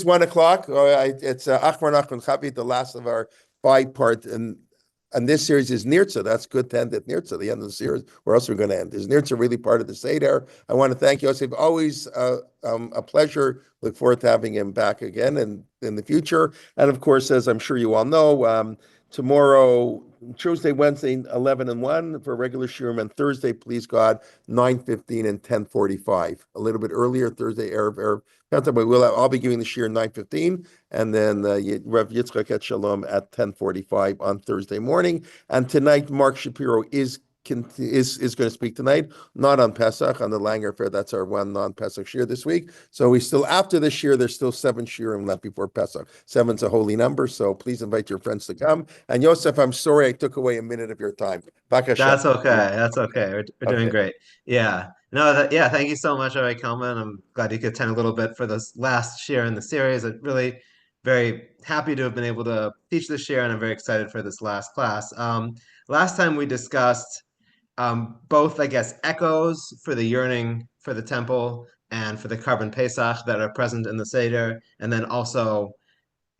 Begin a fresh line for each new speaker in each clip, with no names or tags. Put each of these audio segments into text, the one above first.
is 1 o'clock. It's Achmar Nachman Chavi, the last of our 5-part, and this series is Nirtzah. That's good to end at Nirtzah, the end of the series. Where else are we going to end? Is Nirtzah really part of the Seder? I want to thank Yosef. Always a pleasure. Look forward to having him back again and in the future. And of course, as I'm sure you all know, tomorrow, Tuesday, Wednesday, 11 and 1 for regular shiurim, and Thursday, please God, 9:15 and 10:45. A little bit earlier, Thursday, Erev. I'll be giving the shiur 9:15, and then Rev Yitzchak et Shalom at 10:45 on Thursday morning. And tonight, Mark Shapiro is going to speak tonight, not on Pesach, on the Langer Fair. That's our one non-Pesach shiur this week. So we still, after this year, there's still 7 shiurim left before Pesach. 7's a holy number, so please invite your friends to come. And Yosef, I'm sorry I took away a minute of your time.
That's okay. That's okay. We're doing
Okay.
great. Yeah. No, yeah, thank you so much, Rabbi Kelman. I'm glad you could attend a little bit for this last share in the series. I'm really very happy to have been able to teach this share, and I'm very excited for this last class. Last time we discussed both, I guess, echoes for the yearning for the temple and for the carbon Pesach that are present in the Seder, and then also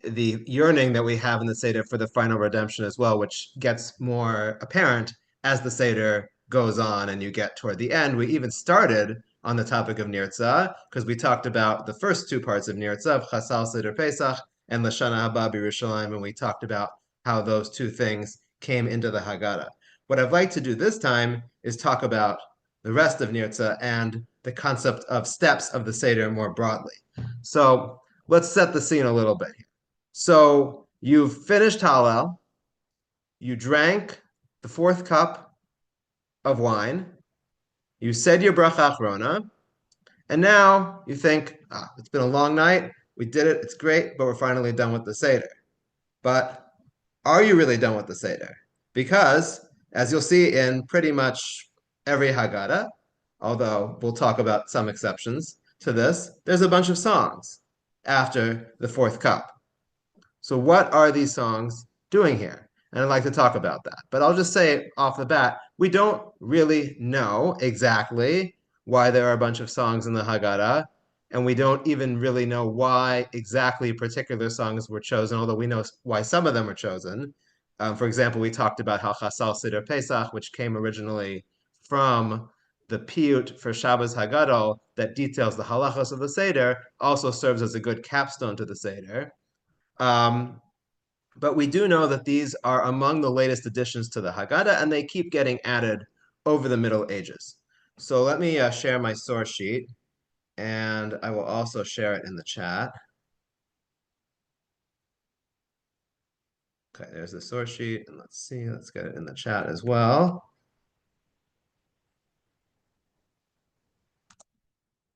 the yearning that we have in the Seder for the final redemption as well, which gets more apparent as the Seder goes on and you get toward the end. We even started on the topic of Nirtzah because we talked about the first 2 parts of Nirtzah, Chasal Seder Pesach and Lashana Haba B'Yerushalayim, and we talked about how those 2 things came into the Haggadah. What I'd like to do this time is talk about the rest of Nirtzah and the concept of steps of the Seder more broadly. So let's set the scene a little bit here. So you've finished Hallel, you drank the 4th cup of wine, you said your bracha achrona, and now you think, it's been a long night, we did it, it's great, but we're finally done with the Seder. But are you really done with the Seder? Because, as you'll see in pretty much every Haggadah, although we'll talk about some exceptions to this, there's a bunch of songs after the 4th cup. So what are these songs doing here? And I'd like to talk about that. But I'll just say off the bat, we don't really know exactly why there are a bunch of songs in the Haggadah, and we don't even really know why exactly particular songs were chosen, although we know why some of them were chosen. For example, we talked about how Chasal Seder Pesach, which came originally from the piyut for Shabbos Haggadol that details the halachos of the Seder, also serves as a good capstone to the Seder. But we do know that these are among the latest additions to the Haggadah, and they keep getting added over the Middle Ages. So let me share my source sheet, and I will also share it in the chat. Okay, there's the source sheet, and let's see, let's get it in the chat as well.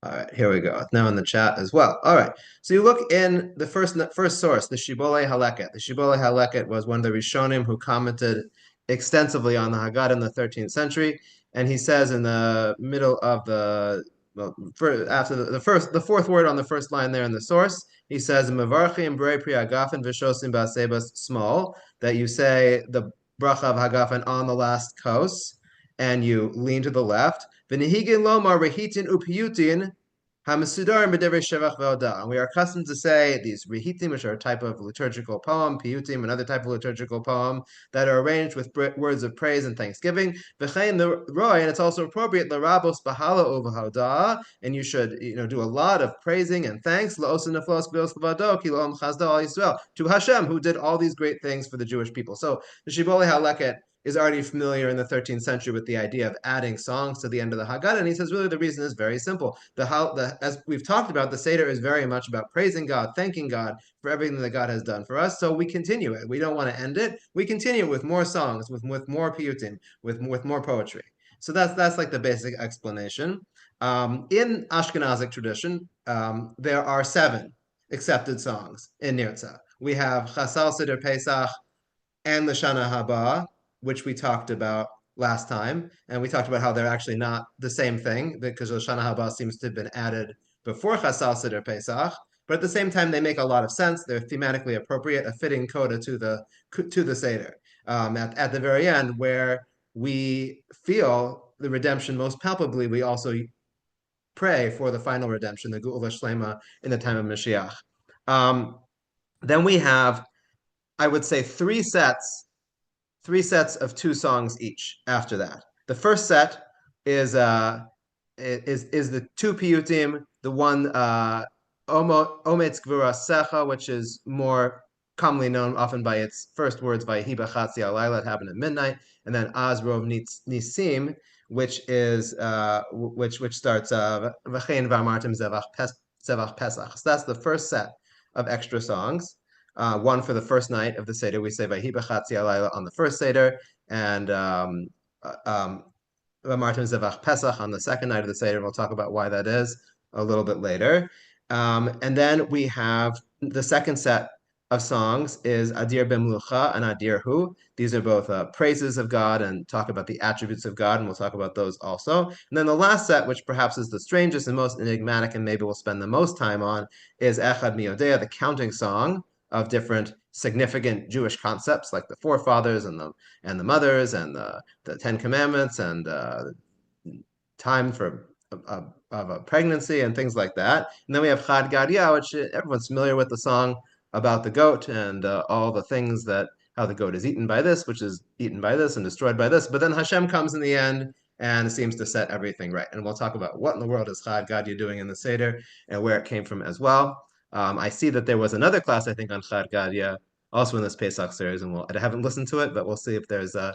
All right, here we go. It's now in the chat as well. All right, so you look in the first source, the Shibbolei Haleket. The Shibbolei Haleket was one of the Rishonim who commented extensively on the Haggadah in the 13th century, and he says in the middle of after the 4th word on the first line there in the source, he says Mevarchim Brei Pri Hagafen V'Shosim Ba'Sebas Small, that you say the bracha of Hagafen on the last kos, and you lean to the left. V'nehigin lomar rehitin upiyutin hamasudarim b'devrei shevach ve'odah. And we are accustomed to say these rehitim, which are a type of liturgical poem, piyutim, another type of liturgical poem, that are arranged with words of praise and thanksgiving. V'chein the roy, and it's also appropriate l'rabos b'hala u'v'hodah, and you should do a lot of praising and thanks la'osin neflos b'os l'vado ki lo'am chazda al Yisrael, to Hashem, who did all these great things for the Jewish people. So the Shibbolei Haleket is already familiar in the 13th century with the idea of adding songs to the end of the Haggadah, and he says really the reason is very simple. As we've talked about, the Seder is very much about praising God, thanking God for everything that God has done for us, so we continue it. We don't want to end it. We continue with more songs, with more piyutim, with more poetry. So that's like the basic explanation. In Ashkenazic tradition, there are 7 accepted songs in Nirtzah. We have Chasal Seder Pesach and Lashana Haba, which we talked about last time, and we talked about how they're actually not the same thing, because Lashana Haba seems to have been added before Chasal Seder Pesach, but at the same time they make a lot of sense. They're thematically appropriate, a fitting coda to the Seder. At the very end, where we feel the redemption most palpably, we also pray for the final redemption, the Geula Shlema, in the time of Mashiach. Then we have, I would say, three sets of two songs each after that. The first set is the two piyutim, the one Ometz Gvura Secha, which is more commonly known often by its first words by Hiba Chatzi Alayla, it happened at midnight, and then Azrov Nisim, which starts V'chein V'amartim Zevach Pesach. So that's the first set of extra songs. One for the first night of the Seder, we say Vayhi B'chatzi Alayla on the first Seder, and Martin Zevach Pesach on the second night of the Seder, and we'll talk about why that is a little bit later. And then we have the second set of songs is Adir B'mlucha and Adir Hu. These are both praises of God and talk about the attributes of God, and we'll talk about those also. And then the last set, which perhaps is the strangest and most enigmatic, and maybe we'll spend the most time on, is Echad Miodea, the counting song of different significant Jewish concepts like the forefathers and the mothers and the Ten Commandments and time for of a pregnancy and things like that. And then we have Chad Gadya, which everyone's familiar with, the song about the goat and all the things that how the goat is eaten by this, which is eaten by this and destroyed by this. But then Hashem comes in the end and seems to set everything right. And we'll talk about what in the world is Chad Gadya doing in the Seder and where it came from as well. I see that there was another class, I think, on Chad Gadya, also in this Pesach series, and I haven't listened to it, but we'll see if there's I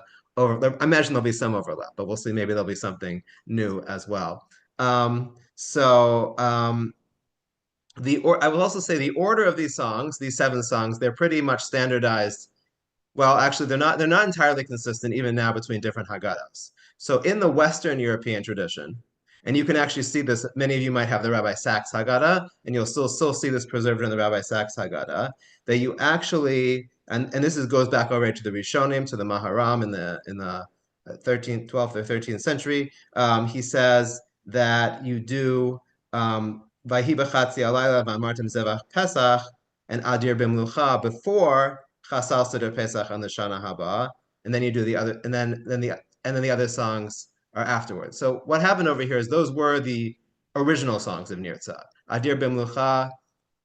imagine there'll be some overlap, but we'll see. Maybe there'll be something new as well. I will also say the order of these songs, these seven songs, they're pretty much standardized. Well, actually, they're not entirely consistent even now between different Haggadahs. So in the Western European tradition, and you can actually see this, many of you might have the Rabbi Sachs Haggadah, and you'll still see this preserved in the Rabbi Sachs Haggadah, that you actually, and this goes back already to the Rishonim, to the Maharam in the 13th, 12th or 13th century. He says that you do Vayhi b'chatzi alayla v'amartem zevach Pesach and Adir b'mlucha before Chasal Seder Pesach on the Shana Haba, and then you do the other, and then the other songs are afterwards. So what happened over here is those were the original songs of Nirtzah, Adir b'mlucha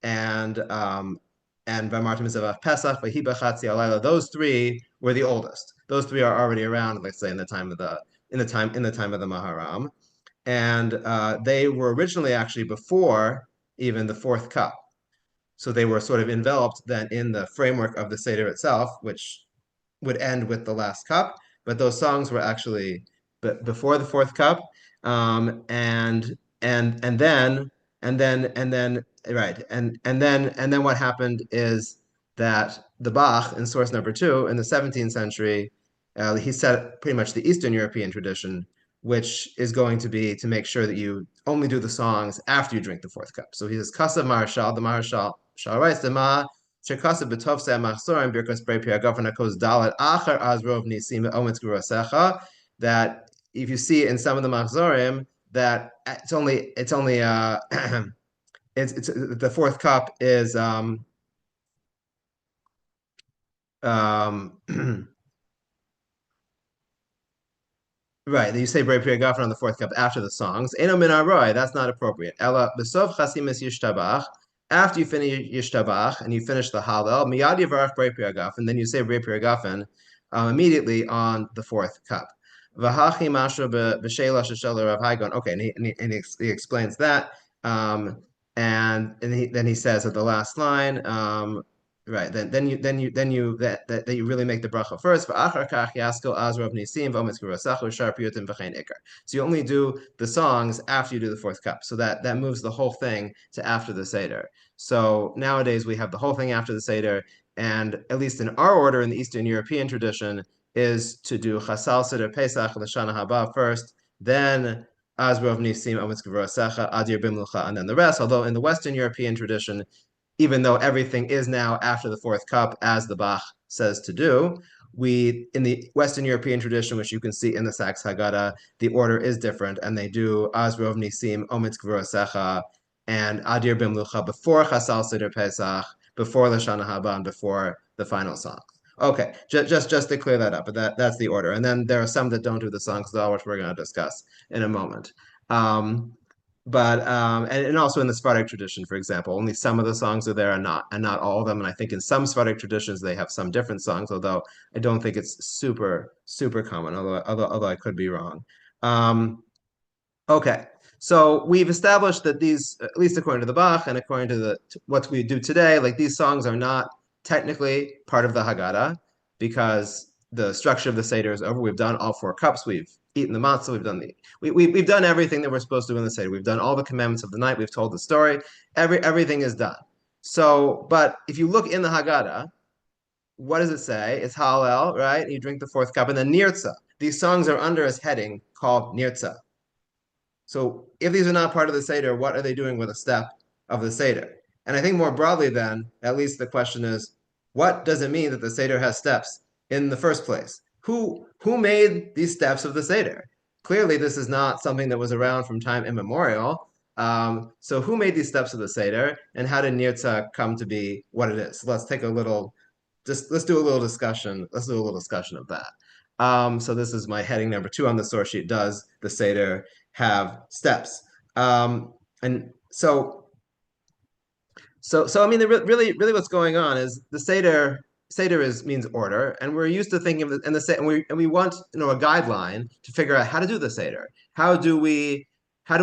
and V'amartem zevach Pesach, Vayhi b'chatzi alayla. Those three were the oldest. Those three are already around, let's say, in the time of the Maharam, and they were originally actually before even the fourth cup. So they were sort of enveloped then in the framework of the Seder itself, which would end with the last cup. But those songs were actually before the fourth cup, and then what happened is that the Bach in source number 2 in the 17th century, he set pretty much the Eastern European tradition, which is going to be to make sure that you only do the songs after you drink the fourth cup. So he says, Kasav Marshal, the Marshal, Shalrais Dema, Shekasav Betov Se Machsorim, Birkas Brei Piagavana Kos Dalet, Achar Azrov Nisim Ometz Gurasecha, that if you see in some of the Machzorim, that it's only it's the fourth cup is right, you say Brei Priya Gafen on the fourth cup after the songs. Eno min aroi, that's not appropriate. Ella besov chasimis yishtabach. After you finish yishtabach and you finish the Hallel, miyad yivarach Brei Priya Gafen, then you say Brei Priya Gafen immediately on the fourth cup. Vahachi masha b'sheila sheshel Rav Haigon. Okay, and he explains that, and then he says at the last line. Right. Then you really make the bracha first. So you only do the songs after you do the fourth cup. So that moves the whole thing to after the Seder. So nowadays we have the whole thing after the Seder, and at least in our order in the Eastern European tradition is to do Chasal Seder Pesach L'Shana Haba first, then Azrov Nisim Ometz Gvurasecha Adir Bimlucha, and then the rest. Although in the Western European tradition, even though everything is now after the fourth cup, as the Bach says to do, we, in the Western European tradition, which you can see in the Sachs Haggadah, the order is different, and they do Azrov Nisim, Ometz Gvurasecha, and Adir Bimlucha before Chasal Seder Pesach, before Lashana Haba, and before the final song. Okay, just to clear that up, but that's the order. And then there are some that don't do the songs at all, which we're going to discuss in a moment. but and also in the Sephardic tradition, for example, only some of the songs are there and not all of them. And I think in some Sephardic traditions they have some different songs, although I don't think it's super common. Although I could be wrong. Um, Okay, so we've established that these, at least according to the Bach and according to what we do today, like these songs are not technically part of the Haggadah because the structure of the Seder is over. We've done all four cups. We've eaten the matzah. We've done everything that we're supposed to do in the Seder. We've done all the commandments of the night. We've told the story. Everything is done. So, but if you look in the Haggadah, what does it say? It's Hallel, right? You drink the fourth cup, and then Nirtzah. These songs are under a heading called Nirtzah. So if these are not part of the Seder, what are they doing with a step of the Seder? And I think more broadly then, at least the question is, what does it mean that the Seder has steps in the first place? Who made these steps of the Seder? Clearly, this is not something that was around from time immemorial. So who made these steps of the Seder, and how did Nirtzah come to be what it is? So let's take a little, let's do a little discussion. Let's do a little discussion of that. So this is my heading number 2 on the source sheet. Does the Seder have steps? And so I mean, really, what's going on is the Seder means order, and we're used to thinking of it, and we want a guideline to figure out how to do the Seder. How do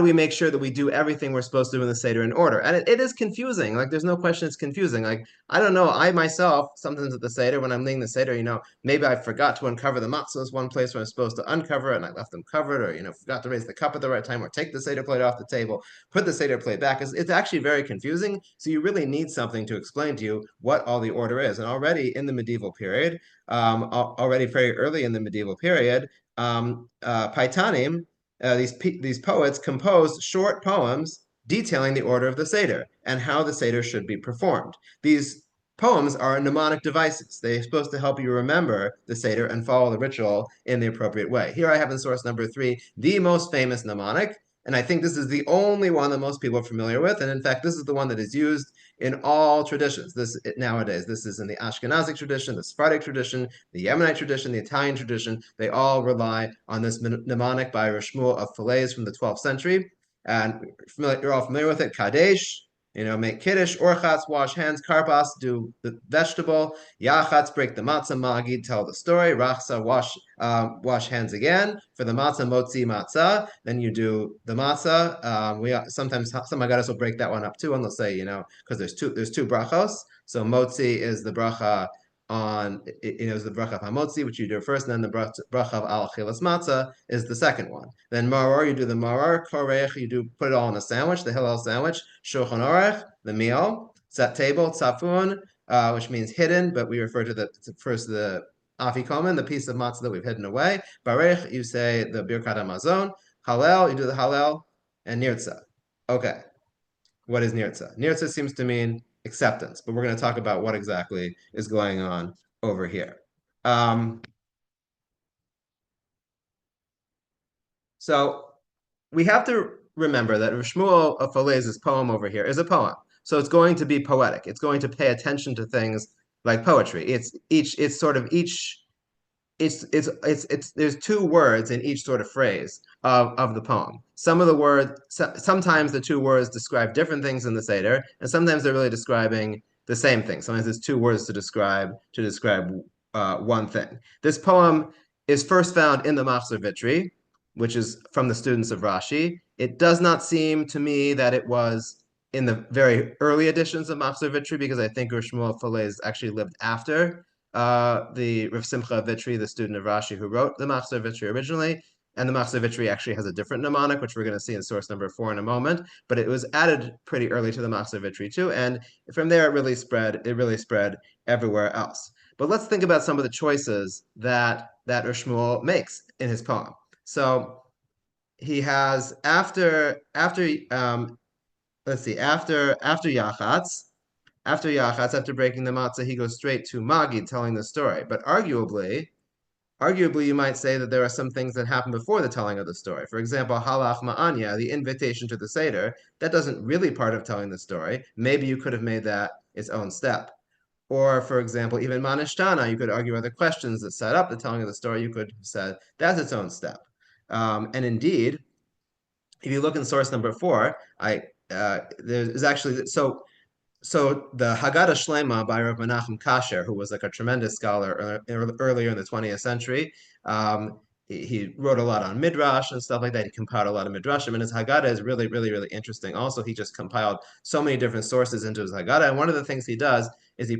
we make sure that we do everything we're supposed to do in the Seder in order? And it is confusing. Like, there's no question it's confusing. Like, I don't know. I myself, sometimes at the Seder, when I'm leading the Seder, maybe I forgot to uncover the matzahs one place where I'm supposed to uncover it, and I left them covered, or, forgot to raise the cup at the right time, or take the Seder plate off the table, put the Seder plate back. It's actually very confusing. So you really need something to explain to you what all the order is. And already in the medieval period, already very early in the medieval period, Paitanim, these poets composed short poems detailing the order of the Seder and how the Seder should be performed. These poems are mnemonic devices. They're supposed to help you remember the Seder and follow the ritual in the appropriate way. Here I have in source number 3, the most famous mnemonic, and I think this is the only one that most people are familiar with. And in fact, this is the one that is used in all traditions. Nowadays, this is in the Ashkenazic tradition, the Sephardic tradition, the Yemenite tradition, the Italian tradition. They all rely on this mnemonic by Shmuel of Falaise from the 12th century. And you're all familiar with it. Kadesh, make kiddush, orchatz, wash hands, karpas, do the vegetable, yachatz, break the matzah, magid, tell the story, rachsa, wash hands again. For the matzah, motzi, matzah, then you do the matzah. Sometimes some Haggadahs will break that one up too, and they'll say, because there's two brachos. So motzi is the bracha on, is the bracha of hamotzi, which you do first, and then the bracha of al chilas matzah is the second one. Then maror, you do the maror, korech, you put it all in a sandwich, the hillel sandwich, shulchan orech, the meal, set table, tzafun, which means hidden, but we refer to the afikomen, the piece of matzah that we've hidden away. Barech, you say the birkat hamazon. Hallel, you do the hallel, and nirtzah. Okay, what is nirtzah? Nirtzah seems to mean acceptance, but we're going to talk about what exactly is going on over here. So we have to remember that Shmuel of Falaise's poem over here is a poem. So it's going to be poetic. It's going to pay attention to things like poetry. There's 2 words in each sort of phrase of the poem. Sometimes the 2 words describe different things in the Seder, and sometimes they're really describing the same thing. Sometimes there's 2 words to describe one thing. This poem is first found in the Machzor Vitri, which is from the students of Rashi. It does not seem to me that it was in the very early editions of Machzor Vitri, because I think Shmuel Falaise actually lived after the Rav Simcha Vitri, the student of Rashi who wrote the Machzor Vitri originally. And the Machzor Vitri actually has a different mnemonic, which we're going to see in source number 4 in a moment. But it was added pretty early to the Machzor Vitri too, and from there it really spread everywhere else. But let's think about some of the choices that Shmuel makes in his poem. So he has after Yachatz, after breaking the matzah, he goes straight to Magid, telling the story. But arguably, you might say that there are some things that happen before the telling of the story. For example, Halach Ma'anya, the invitation to the Seder, that doesn't really part of telling the story. Maybe you could have made that its own step. Or, for example, even Manishtana, you could argue other questions that set up the telling of the story. You could have said that's its own step. And indeed, if you look in source number 4, there's actually so the Haggadah Shlema by Rav Menachem Kasher, who was like a tremendous scholar earlier in the 20th century, he wrote a lot on Midrash and stuff like that. He compiled a lot of Midrashim, and his Haggadah is really, really, really interesting. Also, he just compiled so many different sources into his Haggadah, and one of the things he does is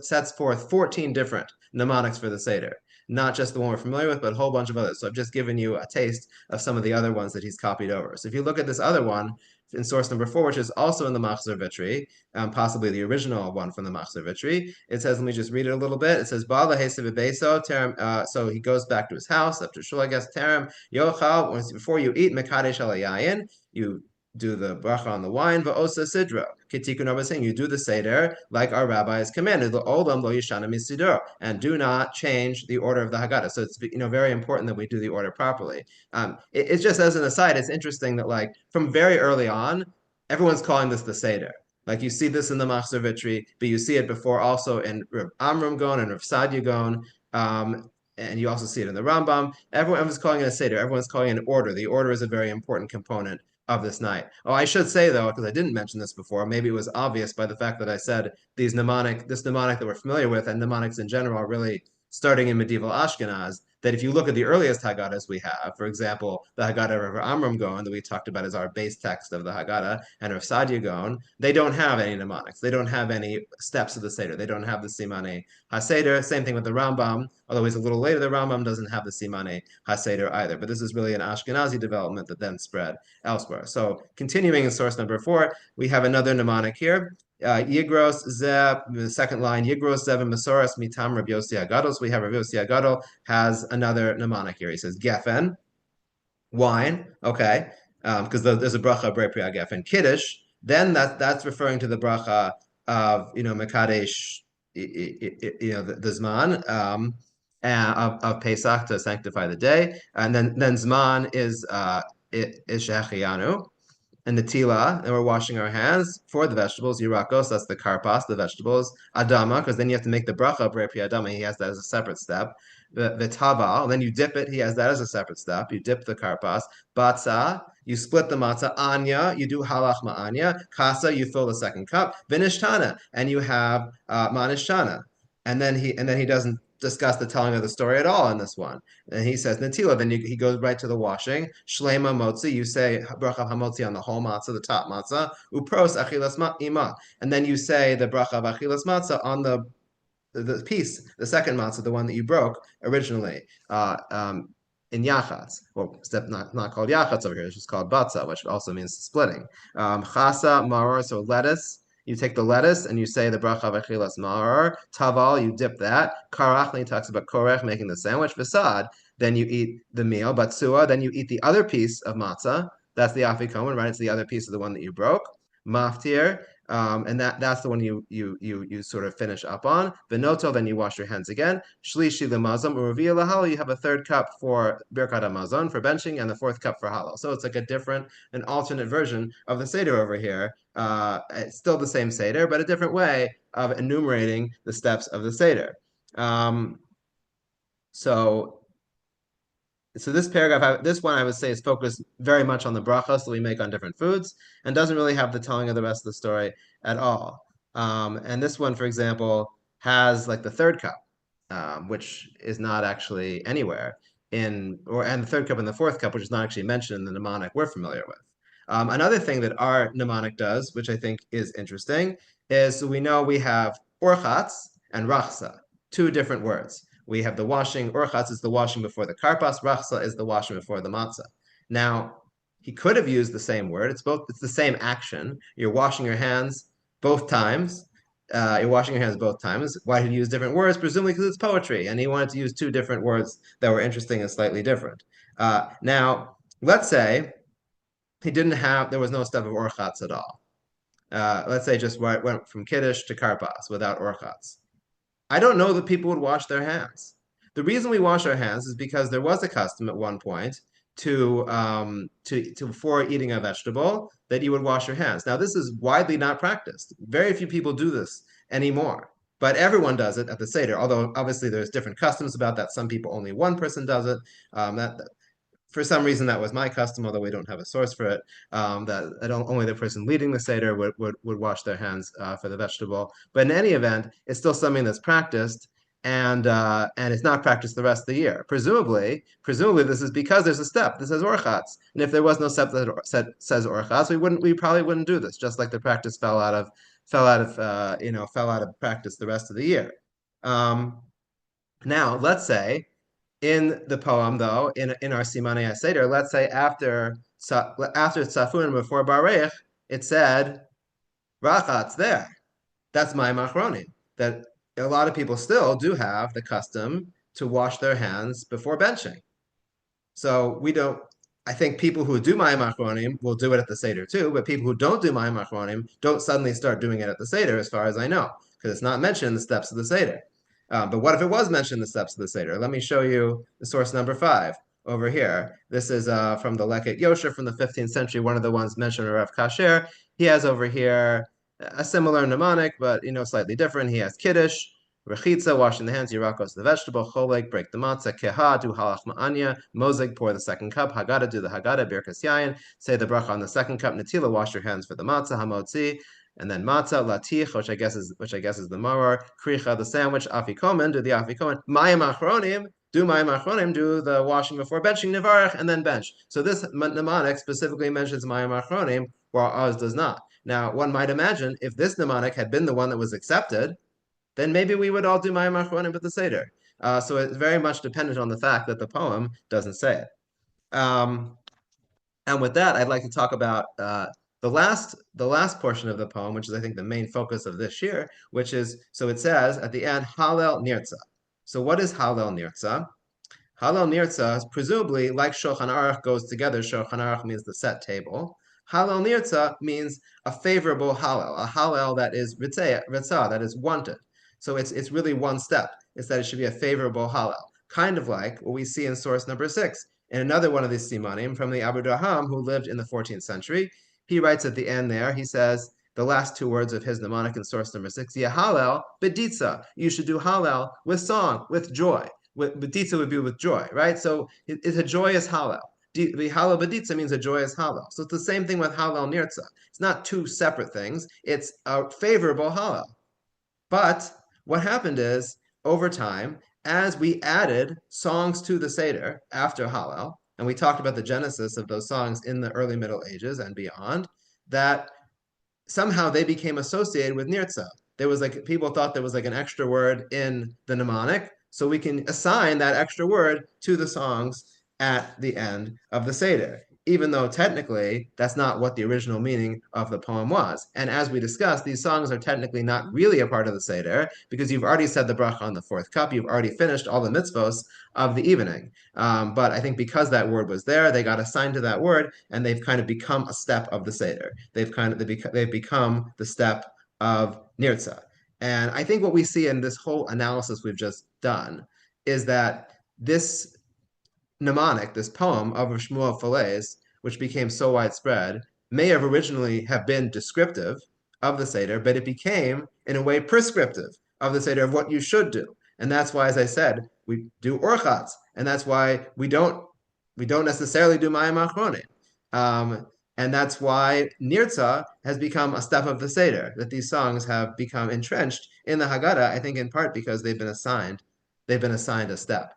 sets forth 14 different mnemonics for the Seder. Not just the one we're familiar with, but a whole bunch of others. So I've just given you a taste of some of the other ones that he's copied over. So if you look at this other one, in source number 4, which is also in the Machzor Vitri, possibly the original one from the Machzor Vitri. It says, let me just read it a little bit. It says, so he goes back to his house after shul, I guess, Terem, Yochal, before you eat, Mekadesh Alayayin, you do the bracha on the wine, va'osa sidra. Kitikun Rabbi saying, you do the Seder like our rabbis commanded, olam lo yishana misidro, and do not change the order of the Haggadah. So it's very important that we do the order properly. It's just as an aside, it's interesting that like from very early on, everyone's calling this the Seder. Like you see this in the Machzor Vitri, but you see it before also in Rav Amram Gon and Rav Sadia Gon, and you also see it in the Rambam. Everyone's calling it a Seder. Everyone's calling it an order. The order is a very important component of this night. Oh, I should say though, because I didn't mention this before, maybe it was obvious by the fact that I said this mnemonic that we're familiar with, and mnemonics in general, are really starting in medieval Ashkenaz, that if you look at the earliest Haggadahs we have, for example, the Haggadah of Amram Gon that we talked about as our base text of the Haggadah, and of Sadia Gon, they don't have any mnemonics. They don't have any steps of the Seder. They don't have the Simane HaSeder. Same thing with the Rambam, although he's a little later, the Rambam doesn't have the Simane HaSeder either. But this is really an Ashkenazi development that then spread elsewhere. So continuing in source number 4, we have another mnemonic here. Yigros Zeb, the second line, Yigros Zeb and Masoras Mitam Rabbi Yossi Agadol. So we have Rabbi Yossi Agadol has another mnemonic here. He says Geffen, wine, okay, because there's a bracha Brei Pri Geffen. Kiddush, then that's referring to the bracha of Mekadesh, the Zman of Pesach to sanctify the day, and then Zman is Shechianu. And the tila, and we're washing our hands for the vegetables. Yirakos, that's the karpas, the vegetables. Adama, because then you have to make the bracha Brei Pri Adama. He has that as a separate step. The taval, and then you dip it. He has that as a separate step. You dip the karpas. Batza, you split the matzah. Anya, you do halach ma'anya. Kasa, you fill the second cup. Vinishtana, and you have manishtana. And then he doesn't discuss the telling of the story at all in this one. And he says Natila, then he goes right to the washing. Shlema motzi, you say bracha hamotzi on the whole matzah, the top matzah. Upros achilas ima, and then you say the bracha of achilas matzah on the piece, the second matzah, the one that you broke originally. In yachatz, well, not called yachatz over here, it's just called batza, which also means splitting. Chasa maror, so lettuce. You take the lettuce and you say the bracha of achilas maror. Taval, you dip that. Karachli talks about korech, making the sandwich. Vasad, then you eat the meal. Batsua, then you eat the other piece of matzah. That's the afikomen, right? It's the other piece of the one that you broke. Maftir, and that's the one you sort of finish up on. Benoto, then you wash your hands again. Shlishi lemazon uruvia lahalo. You have a third cup for birkat hamazon, for benching, and the fourth cup for halal. So it's like an alternate version of the seder over here. It's still the same seder, but a different way of enumerating the steps of the seder. So this paragraph, this one I would say is focused very much on the brachas that we make on different foods and doesn't really have the telling of the rest of the story at all. And this one, for example, has like the third cup, which is not actually anywhere and the third cup and the fourth cup, which is not actually mentioned in the mnemonic we're familiar with. Another thing that our mnemonic does, which I think is interesting, is so we know we have orchatz and rachsa, two different words. We have the washing. Orchatz is the washing before the karpas. Rachsa is the washing before the matzah. Now, he could have used the same word. It's the same action. You're washing your hands both times. You're washing your hands both times. Why did he use different words? Presumably because it's poetry, and he wanted to use two different words that were interesting and slightly different. Now, let's say there was no step of orchatz at all. Let's say just went from kiddush to karpas without orchatz. I don't know that people would wash their hands. The reason we wash our hands is because there was a custom at one point to before eating a vegetable that you would wash your hands. Now this is widely not practiced. Very few people do this anymore, but everyone does it at the Seder. Although obviously there's different customs about that. Some people, only one person does it. for some reason that was my custom, although we don't have a source for it, that only the person leading the Seder would wash their hands for the vegetable. But in any event, it's still something that's practiced, and it's not practiced the rest of the year. Presumably, this is because there's a step that says orchatz, and if there was no step that says orchatz, we probably wouldn't do this. Just like the practice fell out of practice the rest of the year. Now, let's say in the poem, though, in our Simanei Seder, let's say after Tzafun and before Barech, it said Rachatz there. That's my machronim. That a lot of people still do have the custom to wash their hands before benching. So we don't. I think people who do Mayim Achronim will do it at the Seder too, but people who don't do Mayim Achronim don't suddenly start doing it at the Seder, as far as I know, because it's not mentioned in the steps of the Seder. But what if it was mentioned in the steps of the Seder? Let me show you the source number 5 over here. This is from the Leket Yosef from the 15th century, one of the ones mentioned in Rav Kasher. He has over here a similar mnemonic, but slightly different. He has Kiddush, Rechitza, washing the hands, Yirakos, the vegetable, Cholek, break the matzah, Keha, do halach ma'anya, Mozeg, pour the second cup, Haggadah, do the Haggadah, Birkas Yayin, say the bracha on the second cup, Natila, wash your hands for the matzah, Hamotzi, and then matzah, Latich, which I guess is the maror, Kricha, the sandwich, Afikomen, do the Afikomen, Mayim Achronim, do Mayim Achronim, do the washing before benching, Nevarach, and then bench. So this mnemonic specifically mentions Mayim Achronim, while ours does not. Now, one might imagine if this mnemonic had been the one that was accepted, then maybe we would all do Mayim Achronim with the Seder. So it's very much dependent on the fact that the poem doesn't say it. And with that, I'd like to talk about the last portion of the poem, which is, I think, the main focus of this year, which is, so it says at the end, Hallel Nirtzah. So what is Hallel Nirtzah? Hallel Nirtzah is presumably, like Shulchan Aruch goes together, Shulchan Aruch means the set table. Hallel Nirtzah means a favorable Hallel, a Hallel that is Ritzah, that is wanted. So it's really one step. It's that it should be a favorable Hallel, kind of like what we see in source number 6. In another one of these simanim from the Abu Daham, who lived in the 14th century, he writes at the end there, he says, the last two words of his mnemonic in source number 6, Hallel beditza. You should do Hallel with song, with joy. Beditza would be with joy, right? So it's a joyous Hallel. The Hallel beditza means a joyous Hallel. So it's the same thing with Hallel Nirtzah. It's not two separate things. It's a favorable Hallel. But what happened is, over time, as we added songs to the Seder after Hallel, and we talked about the genesis of those songs in the early Middle Ages and beyond, that somehow they became associated with Nirtzah. There was people thought there was an extra word in the mnemonic, so we can assign that extra word to the songs at the end of the Seder, even though technically that's not what the original meaning of the poem was. And as we discussed, these songs are technically not really a part of the Seder because you've already said the bracha on the 4th cup, you've already finished all the mitzvos of the evening. But I think because that word was there, they got assigned to that word, and they've kind of become a step of the Seder. They've become the step of Nirtzah. And I think what we see in this whole analysis we've just done is that this mnemonic, this poem of Shmuel Falaise, which became so widespread, may have originally have been descriptive of the Seder, but it became, in a way, prescriptive of the Seder of what you should do. And that's why, as I said, we do orchatz, and that's why we don't necessarily do Mayim Achronim. And that's why Nirtzah has become a step of the Seder, that these songs have become entrenched in the Haggadah, I think in part because they've been assigned a step.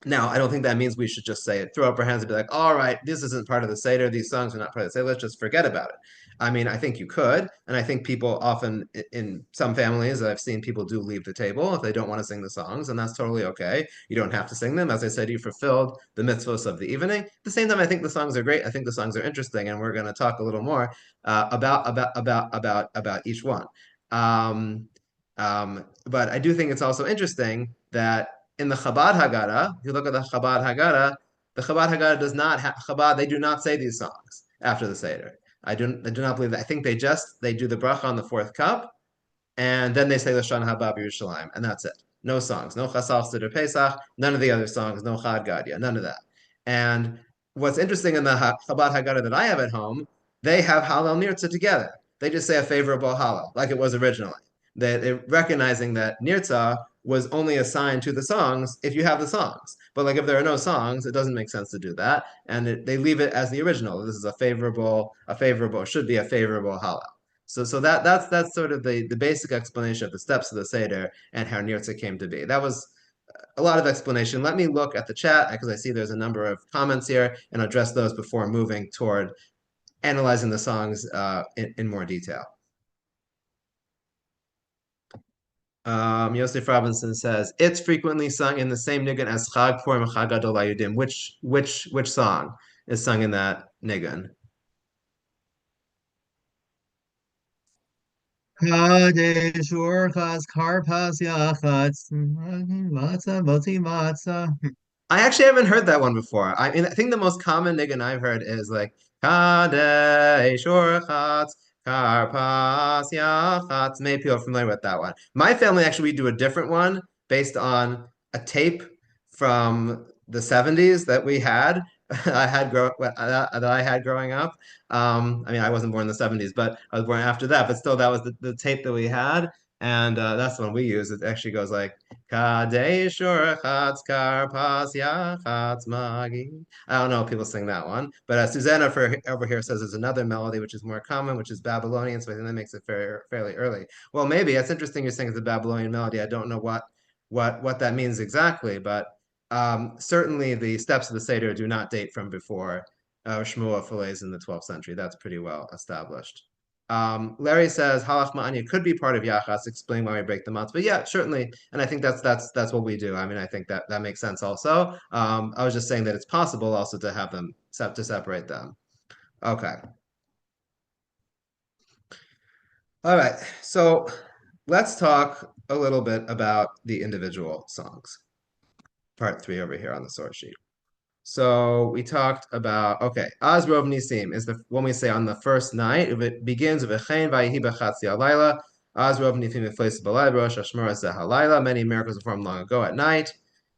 Now, I don't think that means we should just say it, throw up our hands and be like, all right, this isn't part of the Seder, these songs are not part of the Seder, let's just forget about it. I mean, I think you could, and I think people often, in some families, I've seen people do leave the table if they don't want to sing the songs, and that's totally okay. You don't have to sing them. As I said, you fulfilled the mitzvos of the evening. At the same time, I think the songs are great. I think the songs are interesting, and we're going to talk a little more about each one. But I do think it's also interesting that in the Chabad Haggadah, if you look at the Chabad Haggadah does not have Chabad. They do not say these songs after the Seder. I do not believe that. I think they do the bracha on the 4th cup, and then they say Lashon Haba B'Yerushalayim, and that's it. No songs, no Chasal Seder Pesach, none of the other songs, no Chad Gadya, none of that. And what's interesting in the Chabad Haggadah that I have at home, they have Hallel Nirtzah together. They just say a favorable Hallel, like it was originally. They're recognizing that Nirtzah was only assigned to the songs if you have the songs. But like if there are no songs, it doesn't make sense to do that, and they leave it as the original. This is a favorable, should be a favorable Hallel. So that's sort of the basic explanation of the steps of the Seder and how Nirtzah came to be. That was a lot of explanation. Let me look at the chat because I see there's a number of comments here and address those before moving toward analyzing the songs in more detail. Yosef Robinson says it's frequently sung in the same nigun as Chag Purim and Chag Gadol HaYudim. Which song is sung in that nigun?
Kadesh Orchas Karpas Yachatz Matzah Motzi Matzah.
I actually haven't heard that one before. I mean, I think the most common nigun I've heard is like Kadesh Orchatz Karpas Yachatz. Maybe people are familiar with that one. My family actually we do a different one based on a tape from the 70s that we had. That I had growing up. I mean, I wasn't born in the 70s, but I was born after that. But still, that was the tape that we had, and that's the one we use. It actually goes like. Kadesh Orchatz Karpas Yachatz Magi. I don't know if people sing that one, but Susanna over here says there's another melody which is more common, which is Babylonian, so I think that makes it fairly early. Well, maybe it's interesting you're saying it's a Babylonian melody. I don't know what that means exactly, but certainly the steps of the Seder do not date from before Shmuel fillets in the 12th century. That's pretty well established. Larry says halach ma'anya could be part of yachas. Explain why we break the matzah. But yeah, certainly, and I think that's what we do. I mean, I think that makes sense. Also, I was just saying that it's possible also to have them to separate them. Okay. All right. So let's talk a little bit about the individual songs. Part 3 over here on the source sheet. So we talked about, okay, Az Rov Nisim is the when we say on the first night, it begins with V'chein Vayihi B'chatzi Halayla, Az Rov Nisim V'fleis B'layla, Rosh Hashmor Zeh Halayla. Many miracles were performed long ago at night.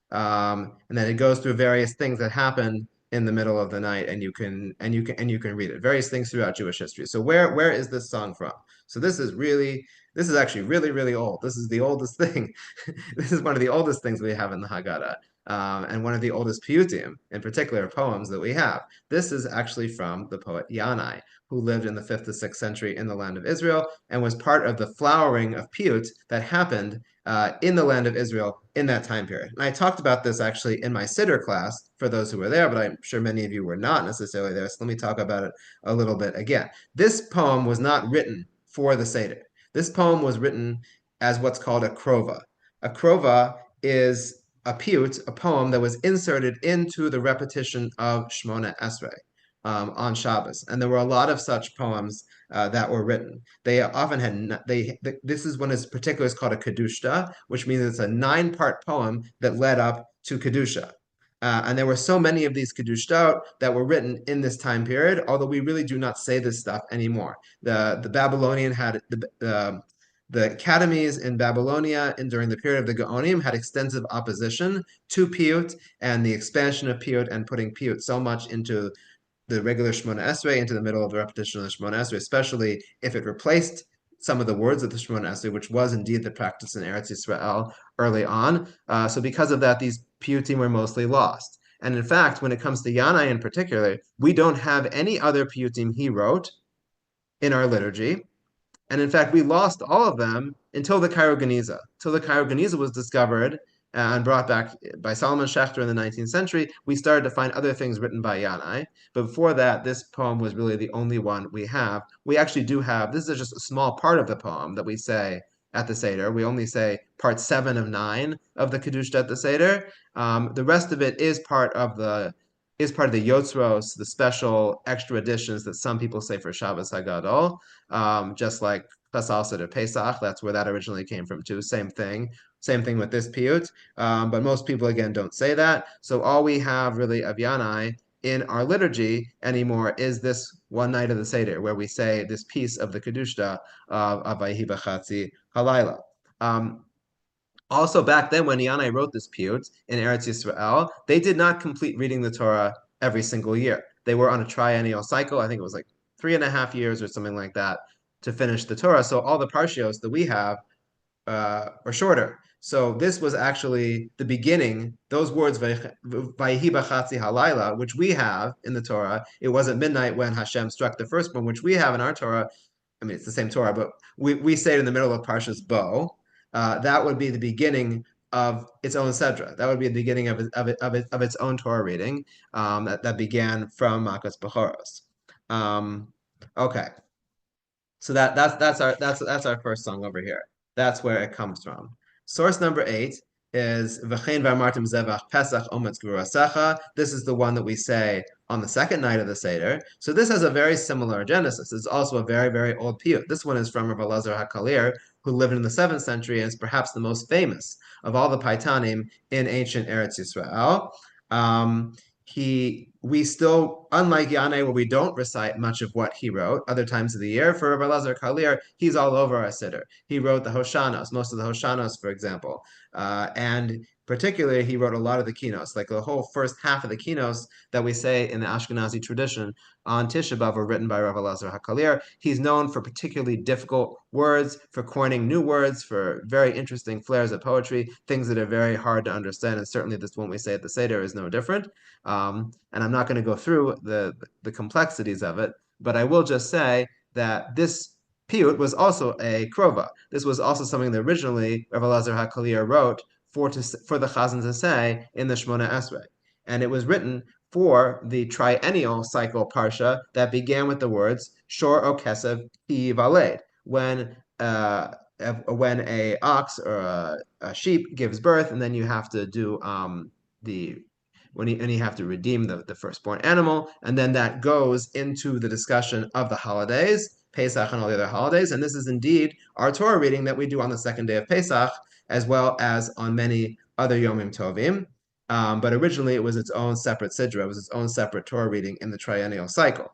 And then it goes through various things that happen in the middle of the night, and you can read it. Various things throughout Jewish history. So where is this song from? So this is actually really old. This is the oldest thing. This is one of the oldest things we have in the Haggadah. And one of the oldest piyutim, in particular poems that we have. This is actually from the poet Yanai, who lived in the 5th to 6th century in the land of Israel and was part of the flowering of piyut that happened in the land of Israel in that time period. And I talked about this actually in my Seder class for those who were there, but I'm sure many of you were not necessarily there. So let me talk about it a little bit again. This poem was not written for the Seder. This poem was written as what's called a krova. A krova is a piyut, a poem that was inserted into the repetition of Shmona Esrei on Shabbos, and there were a lot of such poems that were written. They often had this is one is particular is called a kedushta, which means it's a 9-part poem that led up to kedusha. And there were so many of these kedushtot that were written in this time period, although we really do not say this stuff anymore. The Babylonian had the academies in Babylonia and during the period of the Gaonim had extensive opposition to piyut and the expansion of piyut and putting piyut so much into the regular Shmona Esrei, into the middle of the repetition of the Shmona Esrei, especially if it replaced some of the words of the Shmona Esrei, which was indeed the practice in Eretz Yisrael early on. So because of that, these piyutim were mostly lost. And in fact, when it comes to Yanai in particular, we don't have any other piyutim he wrote in our liturgy. And in fact, we lost all of them until the Cairo Geniza. Till the Cairo Geniza was discovered and brought back by Solomon Schechter in the 19th century, we started to find other things written by Yanai. But before that, this poem was really the only one we have. We actually do have, this is just a small part of the poem that we say at the Seder. We only say part 7 of 9 of the Kedusha at the Seder. The rest of it is part of the Yotzros, the special extra editions that some people say for Shabbos Hagadol, just like Chasal Seder Pesach, that's where that originally came from too. Same thing with this piyut, but most people again don't say that. So all we have really of Yanai in our liturgy anymore is this one night of the Seder where we say this piece of the Kedusha of Vayihi B'chatzi Halayla. Also, back then, when Yanai wrote this piyut in Eretz Yisrael, they did not complete reading the Torah every single year. They were on a triennial cycle. I think it was like 3.5 years or something like that to finish the Torah. So all the parshios that we have are shorter. So this was actually the beginning, those words, Vayhi b'chatzi halayla, which we have in the Torah. It was at midnight when Hashem struck the firstborn, which we have in our Torah. I mean, it's the same Torah, but we say it in the middle of Parshas Bo. That would be the beginning of its own Sedra. That would be the beginning of its own Torah reading that began from Makas Bechoros. Okay. So that's our first song over here. That's where it comes from. Source number 8 is V'chein v'amartim zevach Pesach ometz gvurasecha. This is the one that we say on the second night of the Seder. So this has a very similar genesis. It's also a very, very old piyut. This one is from Rav Elazar HaKalir, who lived in the 7th century and is perhaps the most famous of all the Paitanim in ancient Eretz Yisrael. We still, unlike Yaneh, where we don't recite much of what he wrote other times of the year, for Rabbi Elazar Kalir, he's all over our Siddur. He wrote the Hoshanos, most of the Hoshanos, for example. And particularly, he wrote a lot of the Kinos, like the whole first half of the Kinos that we say in the Ashkenazi tradition on Tisha B'Av were written by Rabbi Elazar HaKalir. He's known for particularly difficult words, for coining new words, for very interesting flares of poetry, things that are very hard to understand, and certainly this one we say at the Seder is no different. And I'm not going to go through the complexities of it, but I will just say that this piyut was also a krova. This was also something that originally Rav Elazar HaKalir wrote for the Chazan to say in the Shmona Esrei. And it was written for the triennial cycle parsha that began with the words Shor o Kesev Ki Valed, when a ox or a sheep gives birth, and then you have to do when you have to redeem the firstborn animal, and then that goes into the discussion of the holidays, Pesach and all the other holidays, and this is indeed our Torah reading that we do on the second day of Pesach, as well as on many other Yomim Tovim. But originally it was its own separate Sidra, it was its own separate Torah reading in the triennial cycle.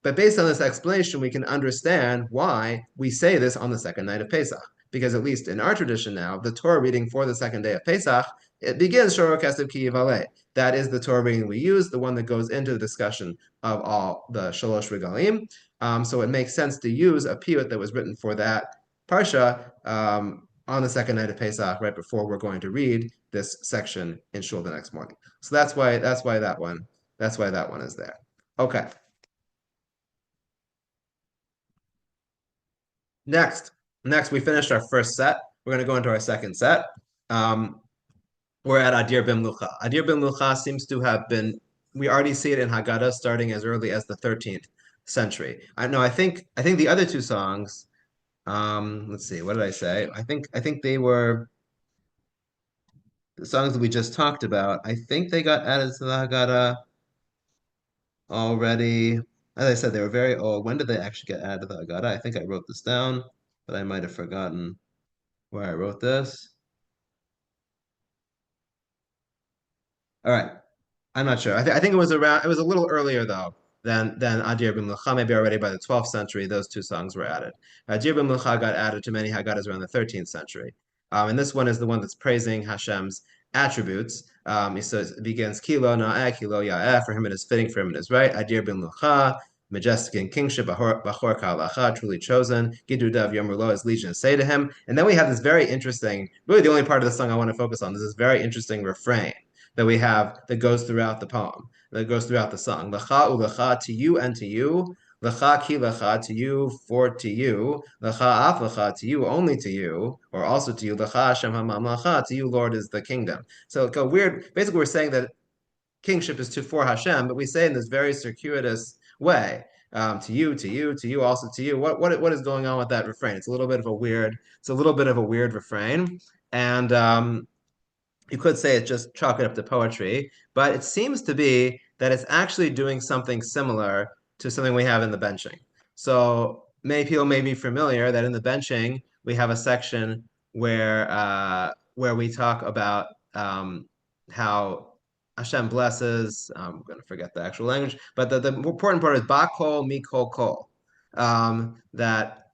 But based on this explanation, we can understand why we say this on the second night of Pesach. Because at least in our tradition now, the Torah reading for the second day of Pesach, it begins Shor Kesev Ki Yivaleh. That is the Torah reading we use, the one that goes into the discussion of all the Shalosh Regalim. So it makes sense to use a piyut that was written for that parsha on the second night of Pesach, right before we're going to read this section in Shul the next morning. So that's why that one is there. Okay. Next, we finished our first set. We're going to go into our second set. We're at Adir B'Mlucha. Adir B'Mlucha seems to have been, we already see it in Haggadah starting as early as the 13th century. I think the other two songs, let's see, what did I say? I think they were the songs that we just talked about. I think they got added to the Haggadah already. As I said, they were very old. When did they actually get added to the Haggadah? I think I wrote this down, but I might have forgotten where I wrote this. All right. I'm not sure. I think it was around. It was a little earlier though than Adir B'Mlucha. Maybe already by the 12th century, those two songs were added. Adir B'Mlucha got added to many Haggadahs around the 13th century, and this one is the one that's praising Hashem's attributes. He says it begins Kilo Na'eh Kilo Ya'eh. For him it is fitting. For him it is right. Adir B'Mlucha. Majestic in kingship, Bachor Ka'alacha, truly chosen. Gidudav Yomrulo, his legions say to him. And then we have this very interesting, really the only part of the song I want to focus on is this very interesting refrain that we have that goes throughout the poem, that goes throughout the song. Lecha ulecha, to you and to you. Lecha ki lecha, to you, for to you. Lecha af lecha, to you, only to you, or also to you. Lecha Hashem hamamlacha, to you, Lord, is the kingdom. So it's weird. Basically, we're saying that kingship is for Hashem, but we say in this very circuitous way. To you, to you, to you, also to you. What is going on with that refrain? It's a little bit of a weird refrain, and you could say it's just chalk it up to poetry, but it seems to be that it's actually doing something similar to something we have in the benching. So many people may be familiar that in the benching we have a section where we talk about how Hashem blesses. I'm going to forget the actual language, but the important part is Bakol Mikol Kol. That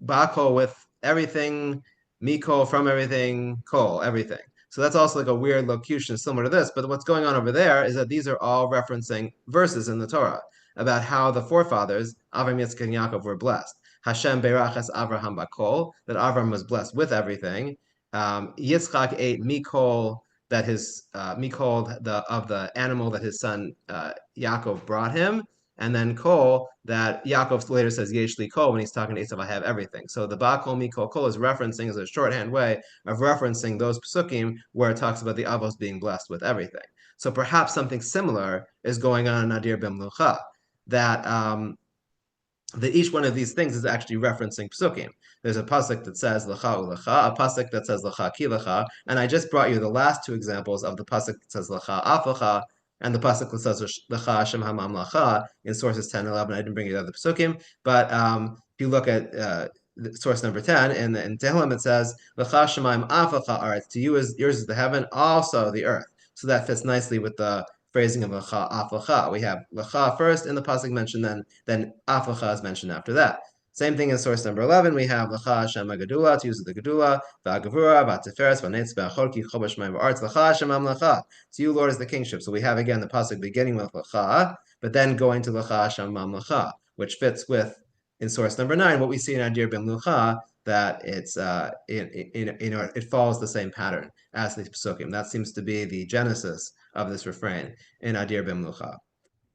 Bakol with everything, Mikol from everything, Kol, everything. So that's also like a weird locution similar to this. But what's going on over there is that these are all referencing verses in the Torah about how the forefathers, Avram, Yitzchak, and Yaakov, were blessed. Hashem berachas Avraham bakol, that Avram was blessed with everything. Yitzchak ate mikol, that his mikol of the animal that his son Yaakov brought him, and then kol, that Yaakov later says yeshli kol when he's talking to Esav, I have everything. So the bakol mikol kol is referencing, as a shorthand way of referencing those psukim where it talks about the avos being blessed with everything. So perhaps something similar is going on in Nadir B'Mlucha, that that each one of these things is actually referencing psukim. There's a pasuk that says lecha ulecha, a pasuk that says lecha ki lecha, and I just brought you the last two examples of the pasuk that says lecha af lecha, and the pasuk that says lecha Hashem hamam lecha in sources 10 and 11. I didn't bring you the other psukim, but if you look at source number 10 in Tehillim, it says lecha shemaim af lecha aretz, to you is yours is the heaven, also the earth. So that fits nicely with the phrasing of lecha af lecha. We have lecha first in the pasuk mentioned, then af lecha is mentioned after that. Same thing in source number 11. We have lecha Hashem gadula, to use the gedula, v'agavura, v'atiferes, v'netz, v'achorki, chobash mayim v'artz, lecha Hashem lecha. To you, Lord, is the kingship. So we have again the pasuk beginning with lecha, but then going to lecha Hashem lecha, which fits with in source number 9 what we see in Adir B'Mlucha, that it's it follows the same pattern as the psukim. That seems to be the genesis of this refrain in Adir B'Mlucha.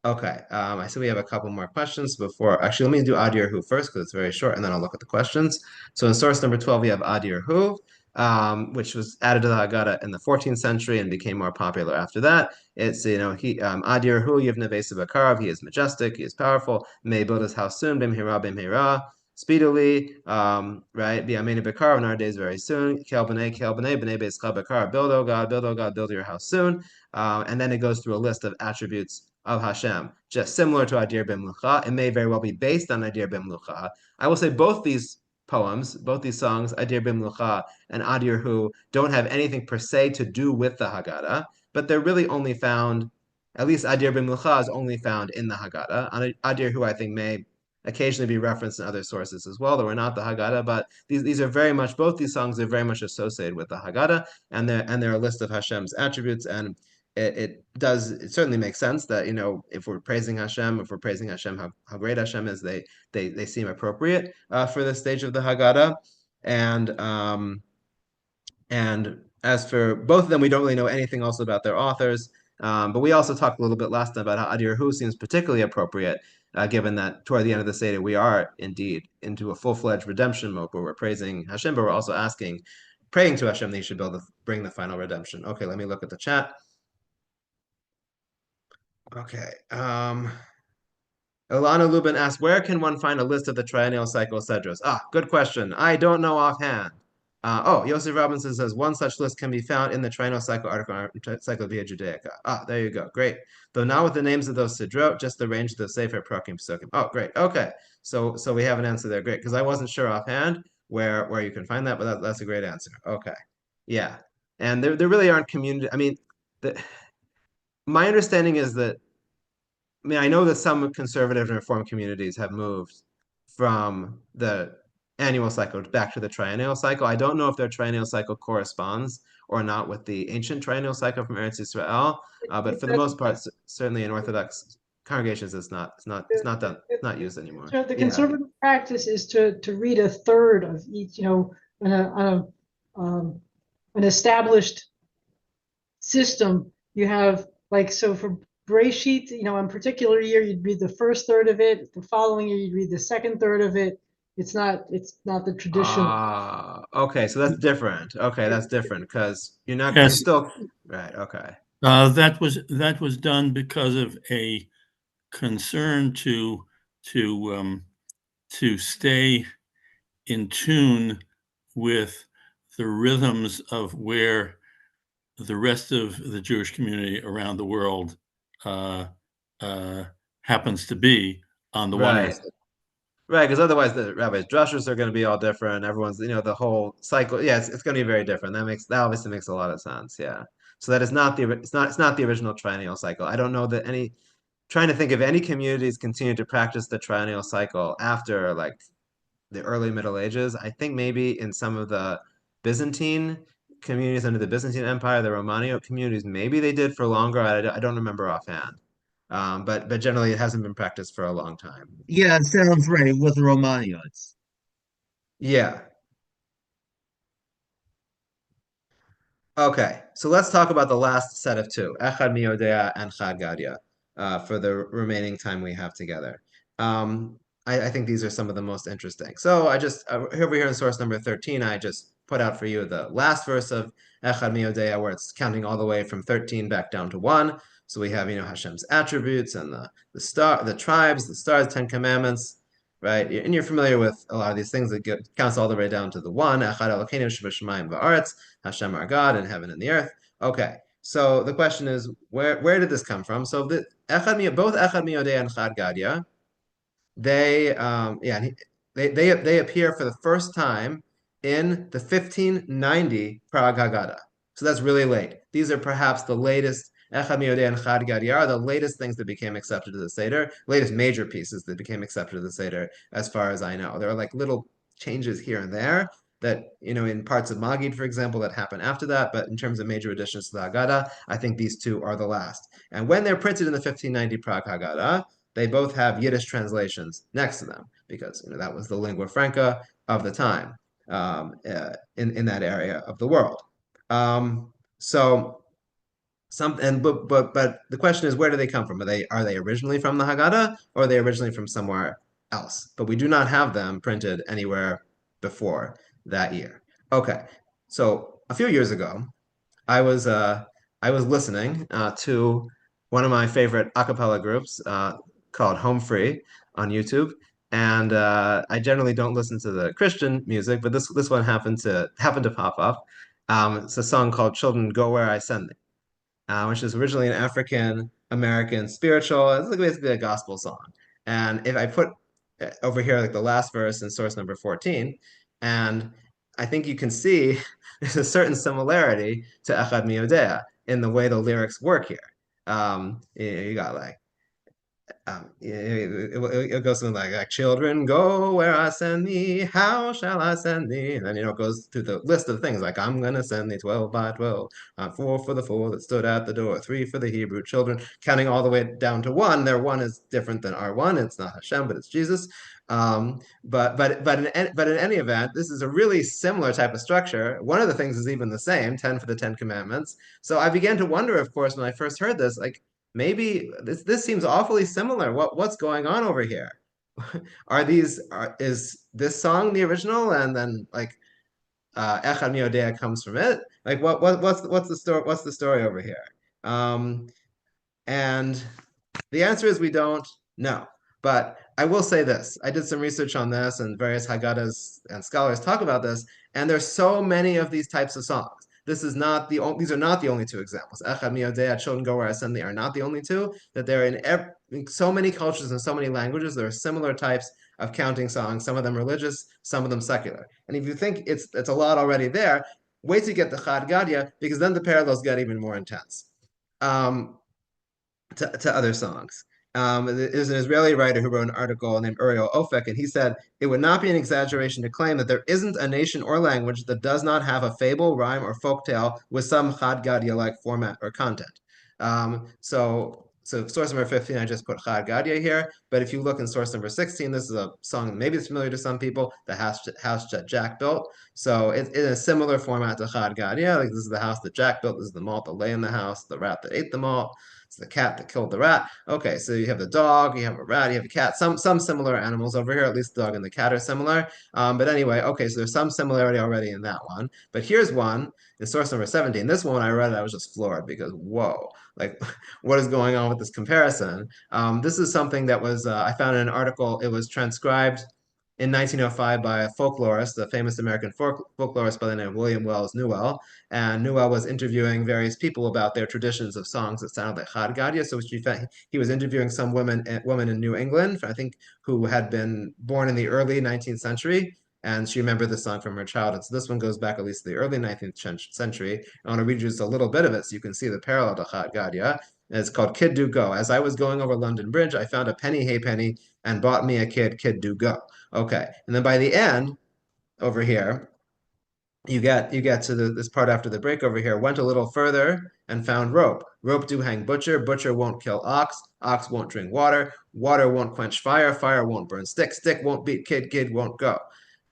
Okay, I see we have a couple more questions before. Actually, let me do Adir Hu first because it's very short, and then I'll look at the questions. So in source number 12, we have Adir Hu, which was added to the Haggadah in the 14th century and became more popular after that. It's, he Adir Hu Yivne Bakarav, he is majestic, he is powerful, may build his house soon, bim speedily, right? Bi'amene Bakarav, in our days very soon. Kel b'nei b'nei Be'eschal Bakarav, build, O God, build your house soon. And then it goes through a list of attributes of Hashem, just similar to Adir B'Mlucha. It may very well be based on Adir B'Mlucha. I will say both these poems, both these songs, Adir B'Mlucha and Adir Hu, don't have anything per se to do with the Haggadah, but they're really only found, at least Adir B'Mlucha is only found in the Haggadah. Adir Hu, I think, may occasionally be referenced in other sources as well that were not the Haggadah, but these are very much, both these songs are very much associated with the Haggadah, and they're a list of Hashem's attributes, and it certainly makes sense that, if we're praising Hashem, how great Hashem is, they seem appropriate for this stage of the Haggadah. And as for both of them, we don't really know anything also about their authors. But we also talked a little bit last time about how Adir Hu seems particularly appropriate, given that toward the end of the Seder, we are indeed into a full-fledged redemption mode where we're praising Hashem, but we're also praying to Hashem that he should bring the final redemption. Okay, let me look at the chat. Okay. Ilana Lubin asks, where can one find a list of the triennial cycle cedros? Good question. I don't know offhand. Yosef Robinson says one such list can be found in the triennial cycle article on Encyclopedia Judaica. There you go. Great. Though not with the names of those cedrot, just the range of the Sefer Prakim Psukim. Oh, great. Okay. So we have an answer there. Great. Because I wasn't sure offhand where you can find that, but that's a great answer. Okay. Yeah. And there really aren't community. I mean, my understanding is that, I know that some conservative and reform communities have moved from the annual cycle back to the triennial cycle. I don't know if their triennial cycle corresponds or not with the ancient triennial cycle from Eretz Yisrael, but for the most part, certainly in Orthodox congregations, it's not used anymore.
So the conservative practice is to read a third of each, on an established system. You have for Breshit, in particular year, you'd read the first third of it. The following year, you'd read the second third of it. It's not the tradition.
Okay, so that's different. Okay, that's different because you're not still right. Okay.
That was done because of a concern to stay in tune with the rhythms of where the rest of the Jewish community around the world happens to be on the one hand.
Right, because otherwise the rabbis' drushes are going to be all different. Everyone's, the whole cycle. Yeah, it's going to be very different. That obviously makes a lot of sense. Yeah, so that is not it's not the original triennial cycle. I don't know that trying to think of any communities continue to practice the triennial cycle after the early Middle Ages. I think maybe in some of the Byzantine communities under the Byzantine Empire, the Romanio communities, maybe they did for longer. I don't remember offhand. but generally it hasn't been practiced for a long time.
Yeah, it sounds right with Romanians.
Yeah. Okay, so let's talk about the last set of two, Echad Miodea and Chad Gadya, for the remaining time we have together. I think these are some of the most interesting. So I just, over here in source number 13, I just put out for you the last verse of Echad Miodea, where it's counting all the way from 13 back down to 1. So we have, Hashem's attributes and the tribes, the stars, 10 commandments, right? And you're familiar with a lot of these things that counts all the way down to the 1, Echad Elokeinu Shebashamayim Va'aretz, Hashem our God in heaven and the earth. Okay, so the question is, where did this come from? So both Echad Miodei and Chad Gadya, they appear for the first time in the 1590 Prague Haggadah. So that's really late. These are perhaps the latest. Echad Miodei and Chad Gadya are the latest things that became accepted to the Seder, latest major pieces that became accepted to the Seder, as far as I know. There are like little changes here and there that, in parts of Magid, for example, that happen after that. But in terms of major additions to the Haggadah, I think these two are the last. And when they're printed in the 1590 Prague Haggadah, they both have Yiddish translations next to them because that was the lingua franca of the time in that area of the world. But the question is, where do they come from? Are they originally from the Haggadah, or are they originally from somewhere else? But we do not have them printed anywhere before that year. Okay, so a few years ago, I was listening to one of my favorite a cappella groups called Home Free on YouTube, and I generally don't listen to the Christian music, but this one happened to pop up. It's a song called "Children Go Where I Send Them," which is originally an African American spiritual. It's like basically a gospel song. And if I put over here like the last verse in source number 14, and I think you can see there's a certain similarity to Echad Miodea in the way the lyrics work here. You got like it goes something like children go where I send thee, how shall I send thee? And then it goes through the list of things like I'm gonna send thee 12 by 12, 4 for the 4 that stood at the door, 3 for the Hebrew children, counting all the way down to 1. Their 1 is different than our 1. It's not Hashem, but it's Jesus. But in any event, this is a really similar type of structure. One of the things is even the same, 10 for the 10 commandments. So I began to wonder, of course, when I first heard this, like, maybe this seems awfully similar. What's going on over here? Is this song the original, and then like Echad Miodea comes from it? Like what's the story? What's the story over here? And the answer is we don't know. But I will say this: I did some research on this, and various Haggadahs and scholars talk about this. And there's so many of these types of songs. These are not the only two examples. Echad Miodea, Children Go Where I Send Thee are not the only two. That they're in so many cultures and so many languages. There are similar types of counting songs. Some of them religious, some of them secular. And if you think it's a lot already there, wait to get the Chad Gadya, because then the parallels get even more intense to other songs. There's an Israeli writer who wrote an article named Uriel Ofek, and he said, it would not be an exaggeration to claim that there isn't a nation or language that does not have a fable, rhyme, or folktale with some Chad Gadya-like format or content. So source number 15, I just put Chad Gadya here, but if you look in source number 16, this is a song that maybe it's familiar to some people, the house that Jack built. So it's in a similar format to Chad Gadya, like this is the house that Jack built, this is the malt that lay in the house, the rat that ate the malt, it's the cat that killed the rat. Okay, so you have the dog, you have a rat, you have a cat. Some similar animals over here. At least the dog and the cat are similar. But anyway, okay, so there's some similarity already in that one. But here's one in source number 17. This one, when I read it, I was just floored because whoa, like what is going on with this comparison? This is something that was I found in an article. It was transcribed in 1905 by a folklorist, a famous American folklorist by the name of William Wells Newell. And Newell was interviewing various people about their traditions of songs that sounded like Chad Gadya. So he was interviewing some woman in New England, I think, who had been born in the early 19th century. And she remembered the song from her childhood. So this one goes back at least to the early 19th century. I want to read you just a little bit of it so you can see the parallel to Chad Gadya. It's called Kid Do Go. As I was going over London Bridge, I found a penny halfpenny and bought me a kid do go. Okay, and then by the end, over here, you get to this part after the break over here. Went a little further and found rope. Rope do hang butcher. Butcher won't kill ox. Ox won't drink water. Water won't quench fire. Fire won't burn stick. Stick won't beat kid. Kid won't go.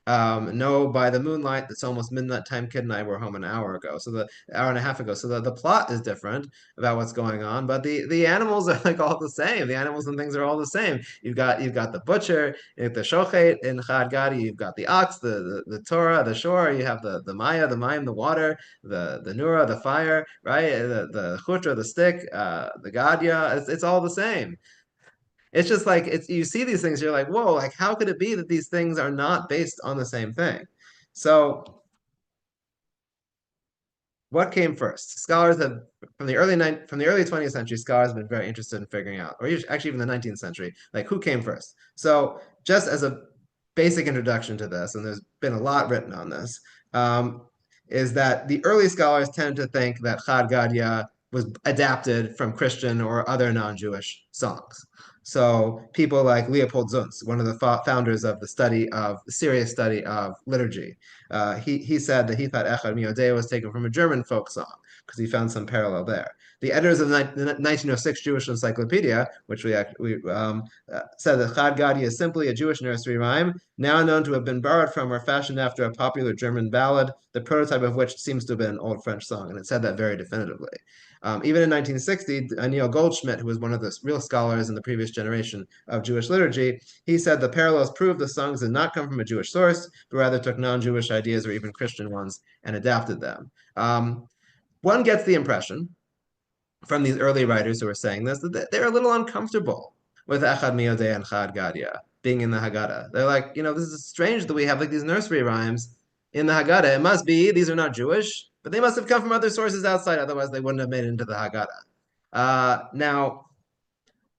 No, by the moonlight, it's almost midnight time. Kid and I were home an hour ago, so the hour and a half ago. So the plot is different about what's going on, but the animals are like all the same. The animals and things are all the same. You've got the butcher, the shochet in Chad Gadi. You've got the ox, the Torah, the shore. You have the Maya, the Mayim, the water, the Nura, the fire, right? The chutra, the stick, the Gadya. It's all the same. It's just like you see these things, you're like, whoa, like how could it be that these things are not based on the same thing? So what came first? Scholars have from the early 20th century, scholars have been very interested in figuring out, or actually even the 19th century, like who came first. So just as a basic introduction to this, and there's been a lot written on this, is that the early scholars tend to think that Chad Gadya was adapted from Christian or other non-Jewish songs. So people like Leopold Zunz, one of the founders of the serious study of liturgy, he said that he thought Echad Miodea was taken from a German folk song because he found some parallel there. The editors of the 1906 Jewish Encyclopedia, which we said that Chad Gadya is simply a Jewish nursery rhyme, now known to have been borrowed from or fashioned after a popular German ballad, the prototype of which seems to have been an old French song, and it said that very definitively. Even in 1960, Neil Goldschmidt, who was one of the real scholars in the previous generation of Jewish liturgy, he said the parallels prove the songs did not come from a Jewish source, but rather took non-Jewish ideas or even Christian ones and adapted them. One gets the impression from these early writers who are saying this that they're a little uncomfortable with Echad Miodeh and Chad Gadya being in the Haggadah. They're like, this is strange that we have like these nursery rhymes in the Haggadah. It must be these are not Jewish, but they must have come from other sources outside. Otherwise, they wouldn't have made it into the Haggadah. Now,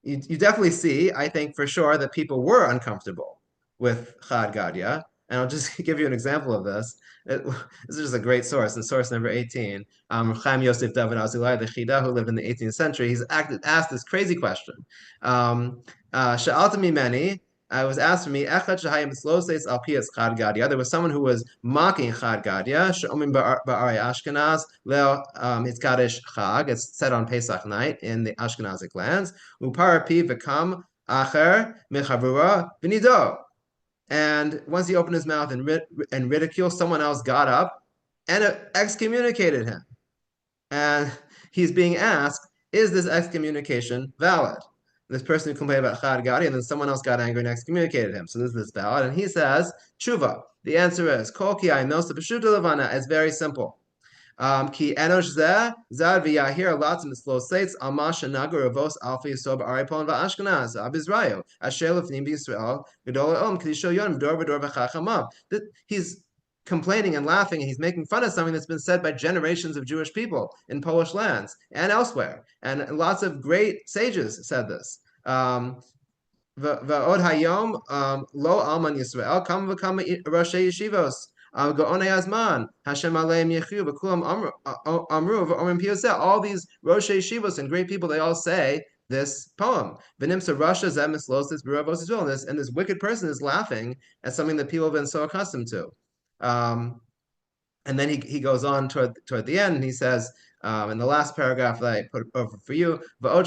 you definitely see, I think for sure, that people were uncomfortable with Chad Gadya. And I'll just give you an example of this. This is just a great source. In source number 18, Chaim Yosef David Azulai, the Chida who lived in the 18th century, he's asked this crazy question. Sha'alta mimeni, I was asked for me, Echad Shahayim Sloses al Pias Chad Gadya. There was someone who was mocking Chad Gadya, Sha'omim Ba'ari Ashkenaz, Leo Hitzkadesh Chag. It's said on Pesach night in the Ashkenazic lands. Upara Pi V'kam Acher Mechavura V'nido. And once he opened his mouth and ridicule, someone else got up and excommunicated him. And he's being asked, is this excommunication valid? This person who complained about Chad Gadya, and then someone else got angry and excommunicated him. So is this valid? And he says, tshuva. The answer is, kol ki aynos b'shuta levana. It's very simple. Ki enosh zeh zad v'yahir lots mislo seitz alma shenagar avos alfi yisod b'aripon v'ashkenaz abizrayu asher lefnim b'Yisrael gedol om k'disho yon v'dor v'chachamav. He's complaining and laughing, and he's making fun of something that's been said by generations of Jewish people in Polish lands and elsewhere. And lots of great sages said this. V'od hayom lo alman Yisrael kam v'kam roshei yeshivos. All these Roshei Shivos and great people, they all say this poem. And this wicked person is laughing at something that people have been so accustomed to. And then he goes on toward the end, and he says, in the last paragraph that I put over for you, that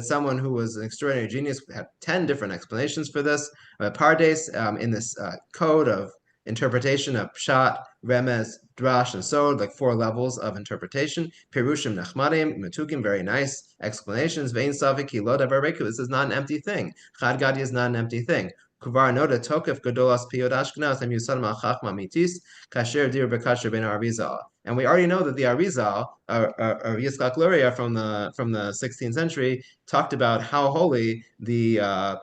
someone who was an extraordinary genius had 10 different explanations for this. Pardes, in this code of interpretation of Pshat, Remez, Drash, and Sod, like 4 levels of interpretation. Pirushim Nachmadim, Metukim, very nice explanations. Vein Savik, this is not an empty thing. Chad Gadya is not an empty thing. Kuvar noda tokef gedolas piyod Ashkenaz hem yusad ma'achach mamitis kasher dir bekasher ben Arizal. And we already know that the Arizal, or Yitzchak Luria from the 16th century, talked about how holy the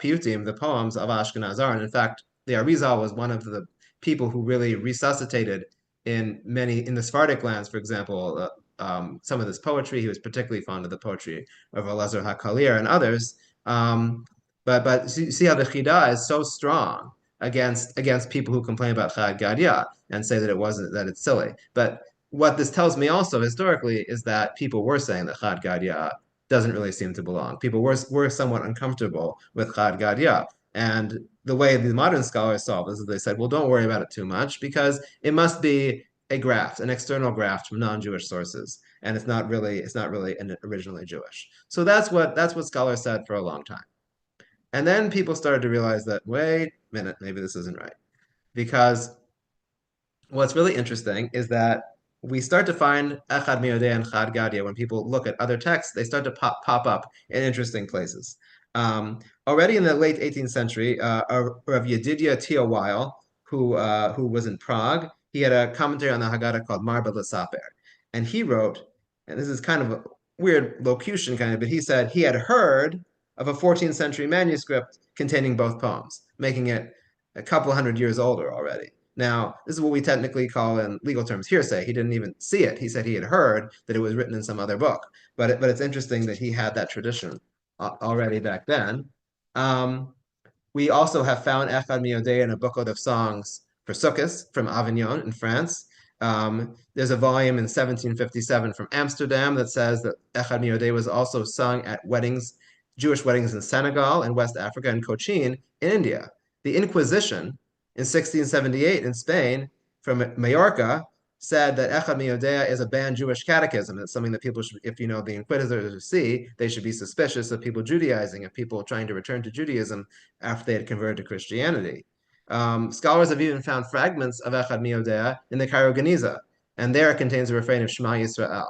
piyutim, the poems of Ashkenaz are. And in fact, the Arizal was one of the people who really resuscitated in the Sephardic lands, for example, some of this poetry. He was particularly fond of the poetry of Elazar HaKalir and others. But you see how the Chida is so strong against people who complain about Chad Gadya and say that it's silly. But what this tells me also historically is that people were saying that Chad Gadya doesn't really seem to belong. People were somewhat uncomfortable with Chad Gadya. And the way the modern scholars solve this is they said, well, don't worry about it too much because it must be a graft, an external graft from non-Jewish sources, and it's not really originally Jewish. So that's what scholars said for a long time. And then people started to realize that, wait a minute, maybe this isn't right. Because what's really interesting is that we start to find Echad Miodei and Chad Gadya. When people look at other texts, they start to pop up in interesting places. Already in the late 18th century, Rav Yedidia Teowile, who was in Prague, he had a commentary on the Haggadah called Marba L'Saper. And he wrote, and this is kind of a weird locution kind of, but he said he had heard of a 14th century manuscript containing both poems, making it a couple hundred years older already. Now, this is what we technically call in legal terms hearsay. He didn't even see it. He said he had heard that it was written in some other book. But it's interesting that he had that tradition already back then. We also have found Echad Miodei in a booklet of songs for Sukkot from Avignon in France. There's a volume in 1757 from Amsterdam that says that Echad Miodei was also sung at weddings, Jewish weddings in Senegal and West Africa and Cochin in India. The Inquisition in 1678 in Spain from Majorca said that Echad Miodei is a banned Jewish catechism. It's something that people should, if you know the Inquisitors see, they should be suspicious of people Judaizing, of people trying to return to Judaism after they had converted to Christianity. Scholars have even found fragments of Echad Miodei in the Cairo Geniza, and there it contains a refrain of Shema Yisrael.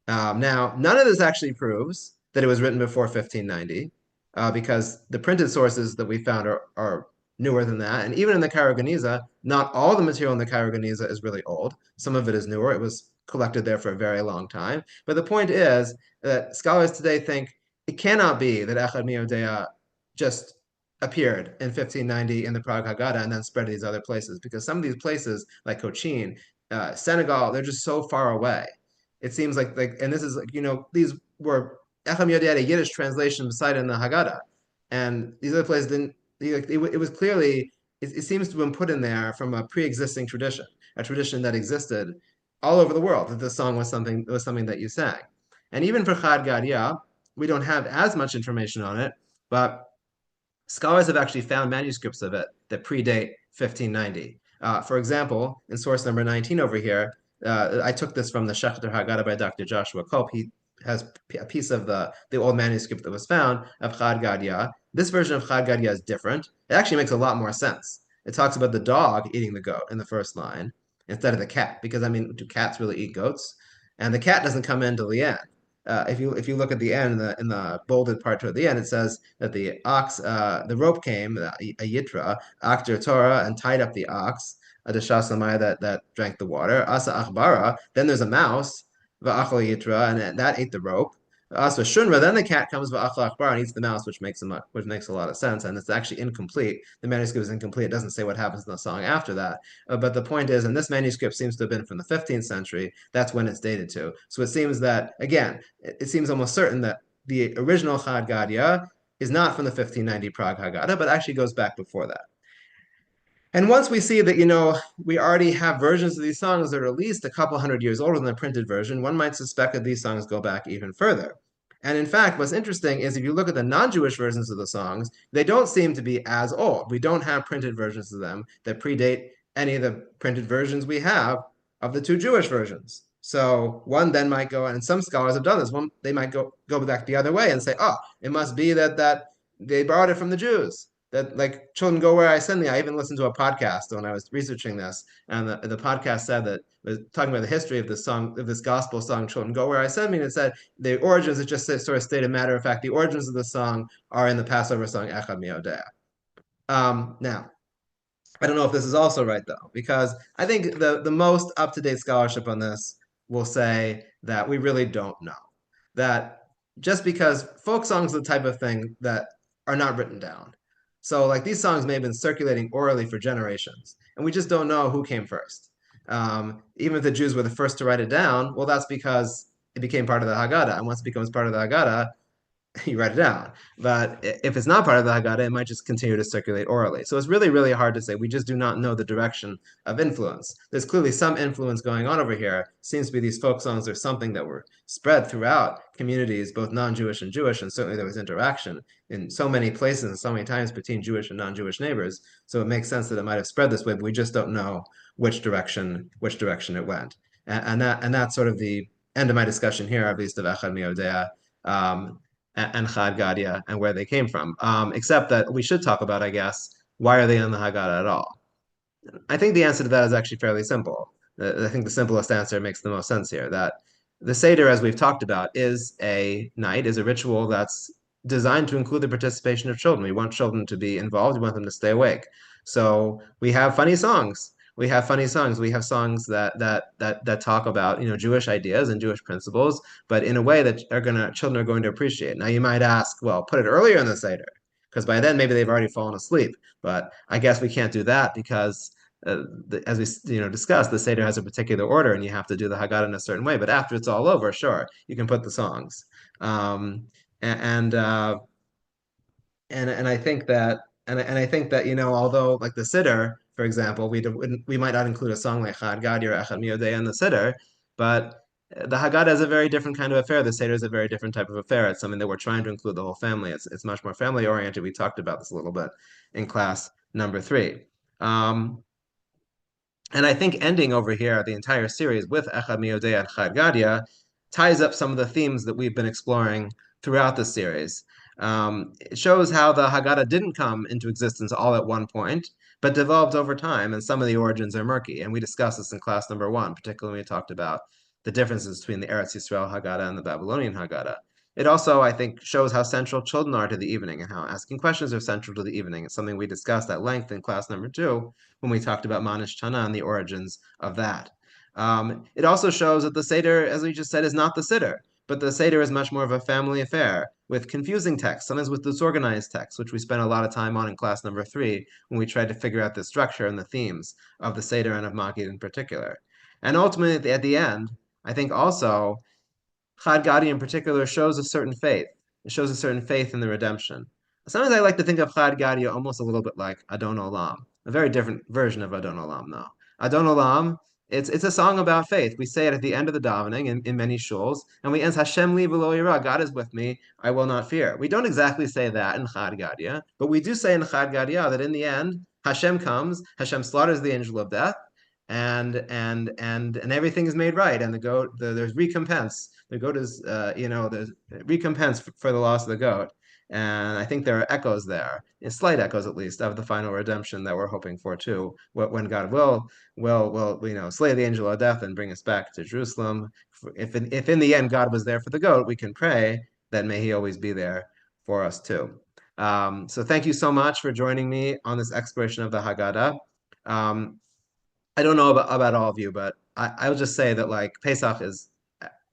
Now, none of this actually proves that it was written before 1590, because the printed sources that we found are newer than that. And even in the Cairo Geniza, not all the material in the Cairo Geniza is really old. Some of it is newer. It was collected there for a very long time. But the point is that scholars today think it cannot be that Echad Miodei just appeared in 1590 in the Prague Haggadah and then spread to these other places, because some of these places, like Cochin, Senegal, they're just so far away. It seems like, and this is like, these were Echad Miodei had a Yiddish translation beside in the Haggadah, and these other places didn't. It was clearly, it seems to have been put in there from a pre-existing tradition, a tradition that existed all over the world, that this song was something that you sang. And even for Chad Gadya, we don't have as much information on it, but scholars have actually found manuscripts of it that predate 1590. For example, in source number 19 over here, I took this from the Shechter Haggadah by Dr. Joshua Kolb. He has a piece of the old manuscript that was found of Chad Gadya. This version of Chad Gadya is different. It actually makes a lot more sense. It talks about the dog eating the goat in the first line instead of the cat, because do cats really eat goats? And the cat doesn't come in till the end. If you look at the end in the bolded part toward the end, it says that the ox, the rope came, a yitra, akter Torah, and tied up the ox, a deshasamaya that drank the water, asa achbara. Then there's a mouse, va'achal yitra, and that ate the rope. Asa shunra. Then the cat comes va'achal achbara and eats the mouse, which makes a lot of sense, and it's actually incomplete. The manuscript is incomplete. It doesn't say what happens in the song after that. But the point is, and this manuscript seems to have been from the 15th century. That's when it's dated to. So it seems that, again, it seems almost certain that the original Chad Gadya is not from the 1590 Prague Haggadah, but actually goes back before that. And once we see that, we already have versions of these songs that are at least a couple hundred years older than the printed version, one might suspect that these songs go back even further. And in fact, what's interesting is if you look at the non-Jewish versions of the songs, they don't seem to be as old. We don't have printed versions of them that predate any of the printed versions we have of the two Jewish versions. So one then might go, and some scholars have done this, they might go back the other way and say, oh, it must be that they borrowed it from the Jews. That, like, children go where I send thee. I even listened to a podcast when I was researching this, and the podcast said that it was talking about the history of this song, of this gospel song, "Children Go Where I Send Me," and it said the origins. It just sort of stated matter of fact, the origins of the song are in the Passover song "Echad Miodei." Now, I don't know if this is also right though, because I think the most up-to-date scholarship on this will say that we really don't know. That just because folk songs are the type of thing that are not written down. So like these songs may have been circulating orally for generations, and we just don't know who came first. Even if the Jews were the first to write it down, well, that's because it became part of the Haggadah, and once it becomes part of the Haggadah, you write it down. But if it's not part of the Haggadah, it might just continue to circulate orally. So it's really, really hard to say. We just do not know the direction of influence. There's clearly some influence going on over here. Seems to be these folk songs or something that were spread throughout communities, both non-Jewish and Jewish, and certainly there was interaction in so many places and so many times between Jewish and non-Jewish neighbors. So it makes sense that it might have spread this way, but we just don't know which direction it went. And that's sort of the end of my discussion here, at least of Echad Miodea. And Chad Gadya and where they came from. Except that we should talk about, I guess, why are they in the Haggadah at all? I think the answer to that is actually fairly simple. I think the simplest answer makes the most sense here, that the Seder, as we've talked about, is a ritual that's designed to include the participation of children. We want children to be involved. We want them to stay awake. So we have funny songs. We have songs that talk about Jewish ideas and Jewish principles, but in a way that children are going to appreciate. Now you might ask, well, put it earlier in the Seder, because by then maybe they've already fallen asleep. But I guess we can't do that because as we discussed, the Seder has a particular order, and you have to do the Haggadah in a certain way. But after it's all over, sure, you can put the songs. And I think that although like the Siddur, for example, we might not include a song like Chad Gadya or Echad Miodea in the Siddur, but the Haggadah is a very different kind of affair. The Seder is a very different type of affair. It's something that we're trying to include the whole family. It's much more family oriented. We talked about this a little bit in class number 3. And I think ending over here the entire series with Echad Miodea and Chad Gadya ties up some of the themes that we've been exploring throughout the series. It shows how the Haggadah didn't come into existence all at one point, but developed over time, and some of the origins are murky. And we discussed this in class number 1, particularly when we talked about the differences between the Eretz Yisrael Haggadah and the Babylonian Haggadah. It also, I think, shows how central children are to the evening and how asking questions are central to the evening. It's something we discussed at length in class number 2 when we talked about Manish Tana and the origins of that. It also shows that the Seder, as we just said, is not the Siddur, but the Seder is much more of a family affair with confusing texts, sometimes with disorganized texts, which we spent a lot of time on in class number 3 when we tried to figure out the structure and the themes of the Seder and of Maggid in particular. And ultimately, at the end, I think also Chad Gadya in particular shows a certain faith. It shows a certain faith in the redemption. Sometimes I like to think of Chad Gadya almost a little bit like Adon Olam, a very different version of Adon Olam, though. Adon Olam, it's a song about faith. We say it at the end of the davening in many shuls, and we end Hashem li v'lo yira, God is with me, I will not fear. We don't exactly say that in Chad Gadya, but we do say in Chad Gadya that in the end, Hashem comes, Hashem slaughters the angel of death, and everything is made right, and there's recompense. The goat is, there's recompense for the loss of the goat. And I think there are echoes there, slight echoes at least, of the final redemption that we're hoping for too, when God will slay the angel of death and bring us back to Jerusalem. If in the end God was there for the goat, we can pray that may he always be there for us too. So thank you so much for joining me on this exploration of the Haggadah. I don't know about all of you, but I'll just say that like Pesach is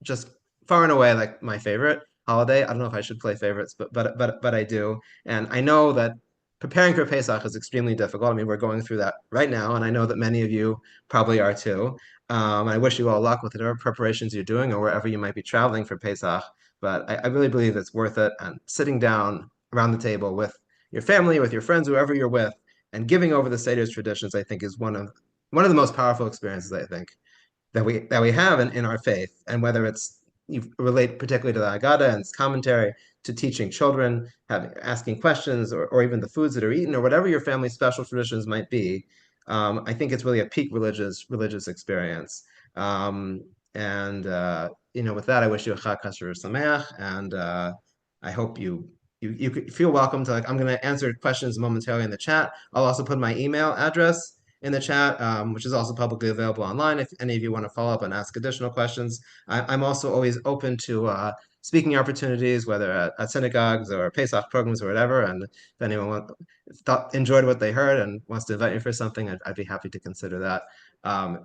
just far and away like my favorite holiday. I don't know if I should play favorites, but I do. And I know that preparing for Pesach is extremely difficult. I mean, we're going through that right now, and I know that many of you probably are too. I wish you all luck with whatever preparations you're doing or wherever you might be traveling for Pesach. But I really believe it's worth it. And sitting down around the table with your family, with your friends, whoever you're with, and giving over the Seder's traditions, I think is one of the most powerful experiences, I think, that we have in our faith. And whether it's you relate particularly to the Haggadah and its commentary, to teaching children, asking questions, or even the foods that are eaten, or whatever your family's special traditions might be, I think it's really a peak religious experience. With that, I wish you a Chag Kasher Sameach, and I hope you feel welcome to. I'm going to answer questions momentarily in the chat. I'll also put my email address in the chat, which is also publicly available online if any of you want to follow up and ask additional questions. I'm also always open to speaking opportunities, whether at synagogues or Pesach programs or whatever. And if anyone enjoyed what they heard and wants to invite me for something, I'd be happy to consider that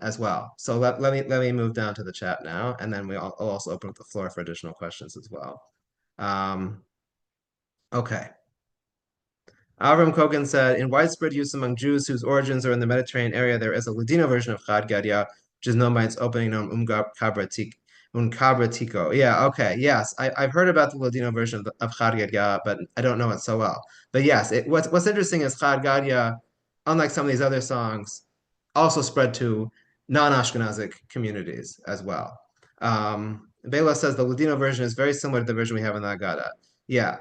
as well. So let me move down to the chat now, and then I'll also open up the floor for additional questions as well. Okay. Avram Kogan said, in widespread use among Jews whose origins are in the Mediterranean area, there is a Ladino version of Chad Gadya, which is known by its opening nom Kabra Un cabra tico. Yeah, okay, yes. I've heard about the Ladino version of Chad Gadya, but I don't know it so well. But yes, what's interesting is Chad Gadya, unlike some of these other songs, also spread to non-Ashkenazic communities as well. Bela says the Ladino version is very similar to the version we have in the Haggadah. Yeah,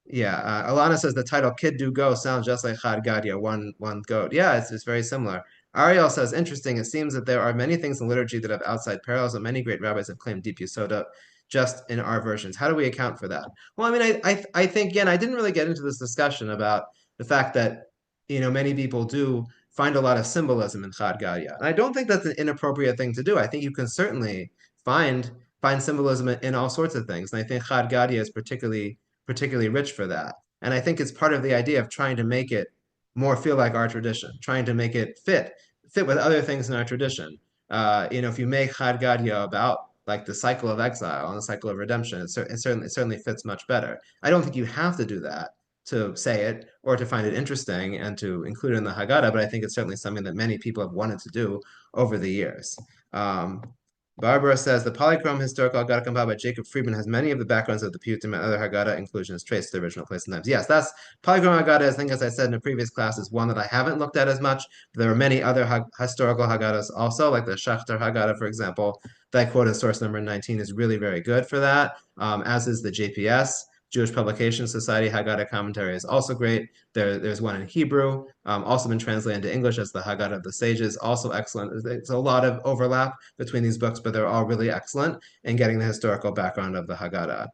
yeah. Alana says the title "Kid Do Go" sounds just like Chad Gadya, one goat. Yeah, it's very similar. Ariel says, interesting. It seems that there are many things in liturgy that have outside parallels, and many great rabbis have claimed deep Yesod just in our versions. How do we account for that? Well, I mean, I think, again, I didn't really get into this discussion about the fact that, many people do find a lot of symbolism in Chad Gadya. And I don't think that's an inappropriate thing to do. I think you can certainly find symbolism in all sorts of things. And I think Chad Gadya is particularly rich for that. And I think it's part of the idea of trying to make it more feel like our tradition, trying to make it fit with other things in our tradition. If you make Chad Gadya about like the cycle of exile and the cycle of redemption, it certainly fits much better. I don't think you have to do that to say it or to find it interesting and to include it in the Haggadah, but I think it's certainly something that many people have wanted to do over the years. Barbara says the polychrome historical Haggadah compiled by Jacob Friedman has many of the backgrounds of the Piyutim and other Haggadah inclusions traced to the original place and times. Yes, that's polychrome Haggadah. I think, as I said in a previous class, is one that I haven't looked at as much. There are many other historical Haggadahs also, like the Shachter Haggadah, for example. That I quote as source number 19 is really very good for that, as is the JPS. Jewish Publication Society Haggadah commentary is also great. There's one in Hebrew, also been translated into English as the Haggadah of the Sages, also excellent. There's a lot of overlap between these books, but they're all really excellent in getting the historical background of the Haggadah.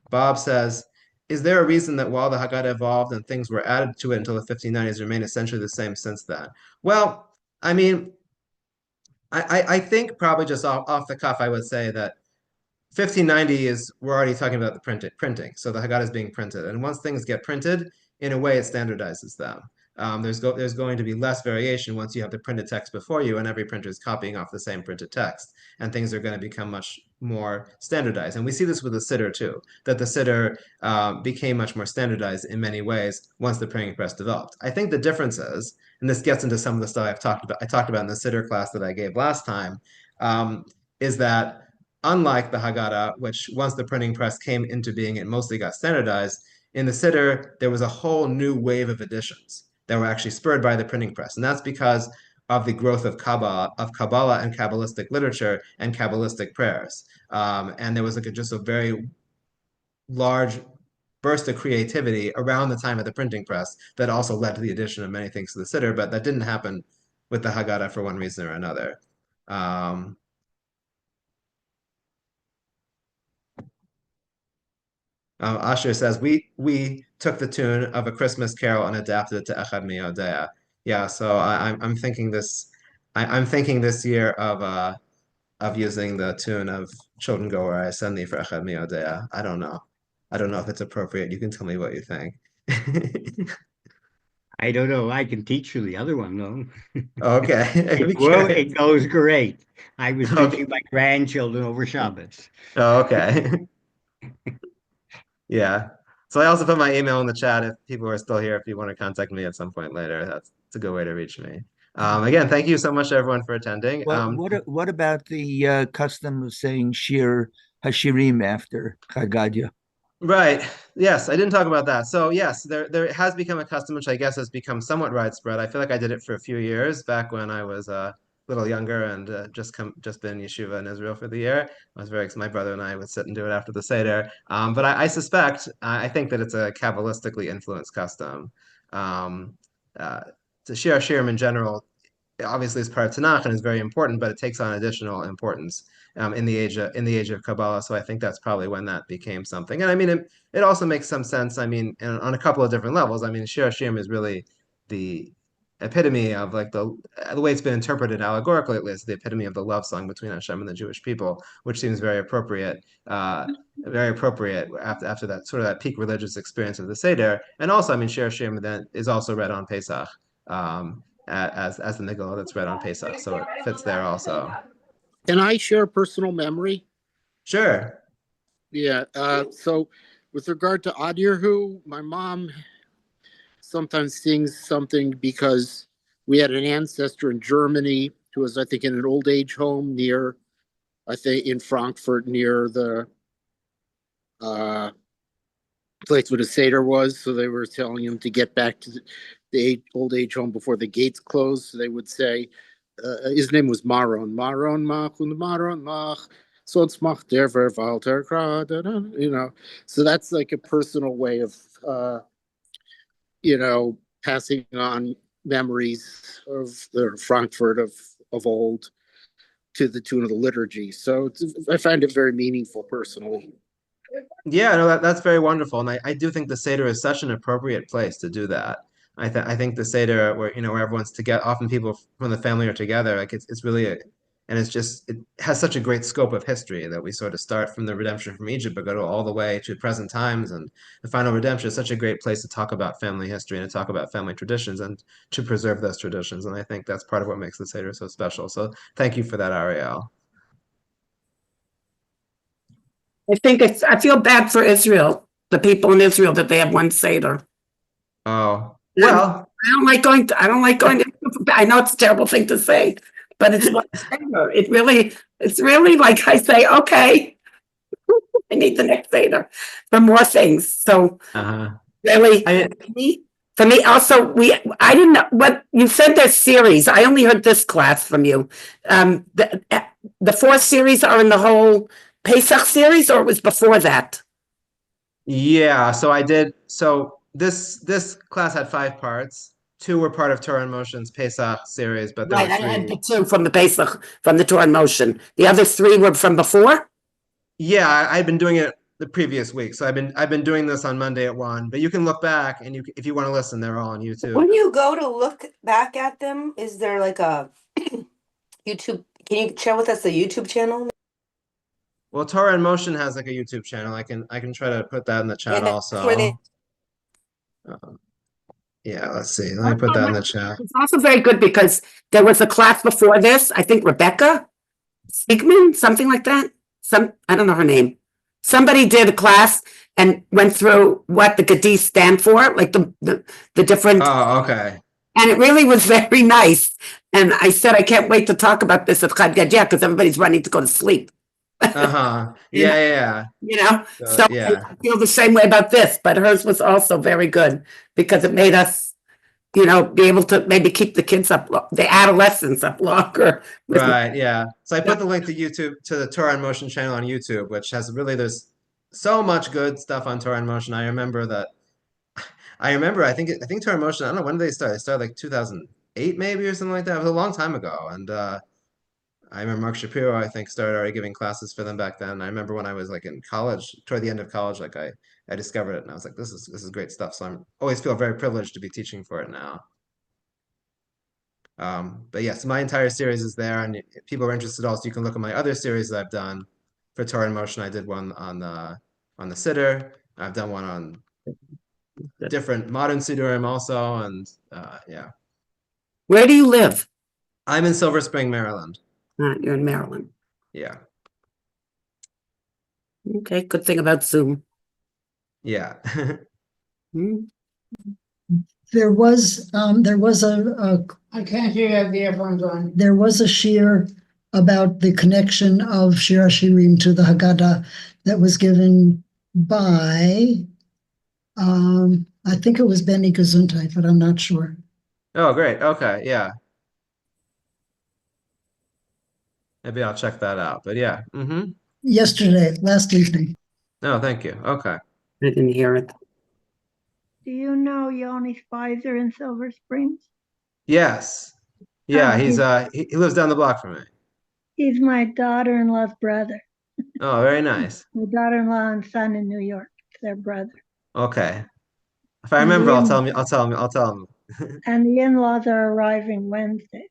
Bob says, is there a reason that while the Haggadah evolved and things were added to it until the 1590s, remained essentially the same since then? Well, I mean, I think probably just off the cuff, I would say that 1590 is, we're already talking about the printing. So the Haggadah is being printed. And once things get printed, in a way, it standardizes them. There's going to be less variation once you have the printed text before you and every printer is copying off the same printed text. And things are going to become much more standardized. And we see this with the Seder too, that the Seder became much more standardized in many ways once the printing press developed. I think the difference is, and this gets into some of the stuff I talked about in the Seder class that I gave last time, is that unlike the Haggadah, which once the printing press came into being, it mostly got standardized, in the Seder, there was a whole new wave of editions that were actually spurred by the printing press. And that's because of the growth of Kabbalah and Kabbalistic literature and Kabbalistic prayers. And there was just a very large burst of creativity around the time of the printing press that also led to the addition of many things to the Siddur, but that didn't happen with the Haggadah for one reason or another. Asher says, we took the tune of A Christmas Carol and adapted it to Echad Miodea. Yeah, so I'm thinking I'm thinking this year of using the tune of Children Go Where I Send Thee for Echad Miodea. I don't know. I don't know if it's appropriate. You can tell me what you think.
I don't know. I can teach you the other one, though.
Okay.
Well, it goes great. I was
Okay.
teaching my grandchildren over Shabbos.
Oh, okay. Yeah. So I also put my email in the chat if people are still here, if you want to contact me at some point later. That's a good way to reach me. Again, thank you so much everyone for attending.
What about the custom of saying Shir Hashirim after Chagadia?
Right. Yes, I didn't talk about that. So yes, there has become a custom which I guess has become somewhat widespread. I feel like I did it for a few years back when I was a little younger and just been in yeshiva in Israel for the year. I was my brother and I would sit and do it after the Seder. But I suspect, I think that it's a Kabbalistically influenced custom. To Shir Hashirim in general, obviously is part of Tanakh and is very important, but it takes on additional importance in the age of Kabbalah. So I think that's probably when that became something. And I mean, it also makes some sense. I mean, on a couple of different levels. I mean, Shir Hashirim is really the epitome of like the way it's been interpreted allegorically, at least the epitome of the love song between Hashem and the Jewish people, which seems very appropriate after that sort of that peak religious experience of the Seder. And also, I mean, Shir Hashirim then is also read on Pesach. As the Megillah that's read on Pesach, so it fits there also.
Can I share a personal memory?
Sure.
Yeah. So, with regard to Adirhu, my mom sometimes sings something because we had an ancestor in Germany who was, I think, in an old age home near I think in Frankfurt near the place where the Seder was. So they were telling him to get back to the old age home before the gates closed. So they would say, his name was Maron. Maron mach und Maron mach. Sonst macht der Verwalter gerade. You know, so that's like a personal way of, you know, passing on memories of the Frankfurt of old to the tune of the liturgy. So I find it very meaningful personally.
Yeah, no, that's very wonderful, and I do think the Seder is such an appropriate place to do that. I think the Seder where where everyone's together, often people from the family are together, like it's really and it's just it has such a great scope of history that we sort of start from the redemption from Egypt, but go all the way to present times, and the final redemption is such a great place to talk about family history and to talk about family traditions and to preserve those traditions, and I think that's part of what makes the Seder so special. So thank you for that, Ariel.
I feel bad for Israel, the people in Israel, that they have one Seder.
Oh, well.
I don't like going to, I know it's a terrible thing to say, but it's one Seder. It's really like I say, okay, I need the next Seder for more things. So really, for me also, I didn't know what you said, this series. I only heard this class from you. The 4 series are in the whole Pesach series, or it was before that?
Yeah, so I did. So this class had 5 parts. 2 were part of Torah in Motion's Pesach series, but there
Right,
were
I had
3.
the 2 from the Pesach, from the Torah in Motion. The other 3 were from before?
Yeah, I'd been doing it the previous week, so I've been doing this on Monday at 1. But you can look back, and if you want to listen, they're all on YouTube.
When you go to look back at them, is there like a YouTube? Can you share with us the YouTube channel?
Well, Torah in Motion has like a YouTube channel. I can try to put that in the chat
And that's
also.
where they-
Yeah, let's see. Let me put that in the chat.
It's also very good because there was a class before this, I think Rebecca Siegman, something like that. I don't know her name. Somebody did a class and went through what the Gadis stand for, like the different.
Oh, okay.
And it really was very nice. And I said, I can't wait to talk about this at Chad Gadya because everybody's running to go to sleep.
Yeah, yeah.
So
yeah.
I feel the same way about this, but hers was also very good because it made us, be able to maybe keep the kids up, the adolescents up longer.
Right, yeah. So I put the link to YouTube, to the Torah in Motion channel on YouTube, which has there's so much good stuff on Torah in Motion. I remember, I think Torah in Motion, I don't know, when did they start? They started like 2008 maybe or something like that. It was a long time ago. And I remember Mark Shapiro, I think, started already giving classes for them back then. I remember when I was like in college, toward the end of college, like I discovered it and I was like, this is great stuff. So I'm always feel very privileged to be teaching for it now. But yes, my entire series is there, and if people are interested also, you can look at my other series that I've done for Torah in Motion. I did one on the Siddur. I've done one on different modern Siddurim also, and yeah.
Where do you live?
I'm in Silver Spring, Maryland.
You're in Maryland.
Yeah.
Okay, good thing about Zoom.
Yeah.
There was a
I can't hear you, have the earphones on.
there was a shir about the connection of Shir Hashirim to the Haggadah that was given by I think it was Benny Gesundheit, but I'm not sure.
Oh, great. Okay, yeah. Maybe I'll check that out. But yeah.
Yesterday, last evening.
No, thank you. Okay.
I didn't hear it.
Do you know Yoni Spicer in Silver Springs?
Yes. Yeah, he lives down the block from me.
He's my daughter-in-law's brother.
Oh, very nice.
My daughter-in-law and son in New York. Their brother.
Okay. If I remember, I'll tell him.
And the in-laws are arriving Wednesday.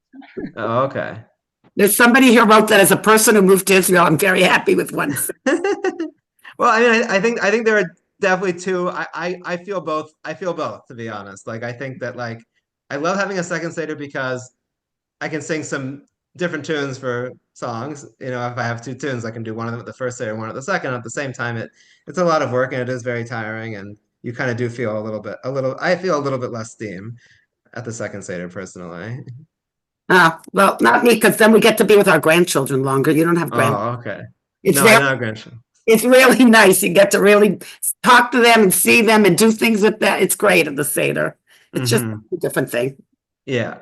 Oh, okay.
There's somebody here wrote that as a person who moved to Israel, I'm very happy with one.
Well, I mean, I think there are definitely 2. I feel both. I feel both, to be honest. Like, I think that I love having a second Seder because I can sing some different tunes for songs. If I have 2 tunes, I can do one of them at the first Seder and one at the second. At the same time, it's a lot of work and it is very tiring, and you kind of do feel I feel a little bit less steam at the second Seder personally.
Well, not me, because then we get to be with our grandchildren longer. You don't have
Oh, okay.
It's
No, I
very,
don't have grandchildren.
it's really nice. You get to really talk to them and see them and do things with that. It's great at the Seder. It's just
Mhm.
a different thing.
Yeah.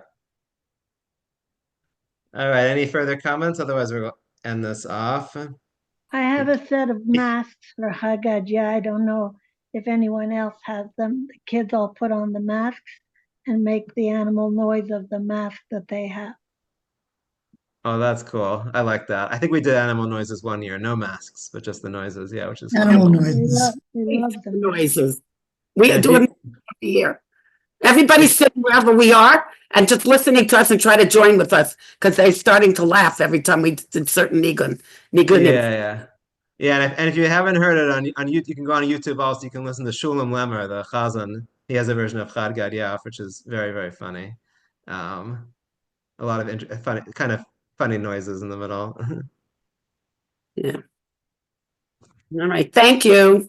All right. Any further comments? Otherwise, we'll end this off.
I have a set of masks for Haggadah. I don't know if anyone else has them. The kids all put on the masks and make the animal noise of the mask that they have.
Oh, that's cool. I like that. I think we did animal noises one year, no masks, but just the noises. Yeah, which is
Animal
fun.
noises.
They love the mask.
Noises. We
Yeah,
do it every year. Everybody's sitting wherever we are and just listening to us and try to join with us because they're starting to laugh every time we did certain nigun.
Yeah. And if you haven't heard it on YouTube, you can go on YouTube also. You can listen to Shulam Lemmer, the Chazan. He has a version of Chad Gad Yaf, which is very, very funny. A lot of funny, kind of funny noises in the middle.
Yeah. All right. Thank you.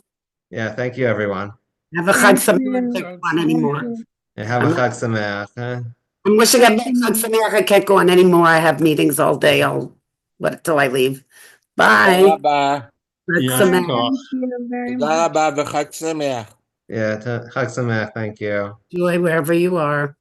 Yeah, thank you, everyone.
Have a
Thank
Chag
you.
Sameach. Can't go on anymore.
Thank you.
And have a Chag Sameach.
I'm wishing I made Chag Sameach. I can't go on anymore. I have meetings all day. Till I leave. Bye.
תודה רבה.
Chag
Yeah.
Sameach.
Thank you very
תודה
much.
רבה וחג שמח.
Yeah, Chag Sameach, thank you.
Enjoy wherever you are.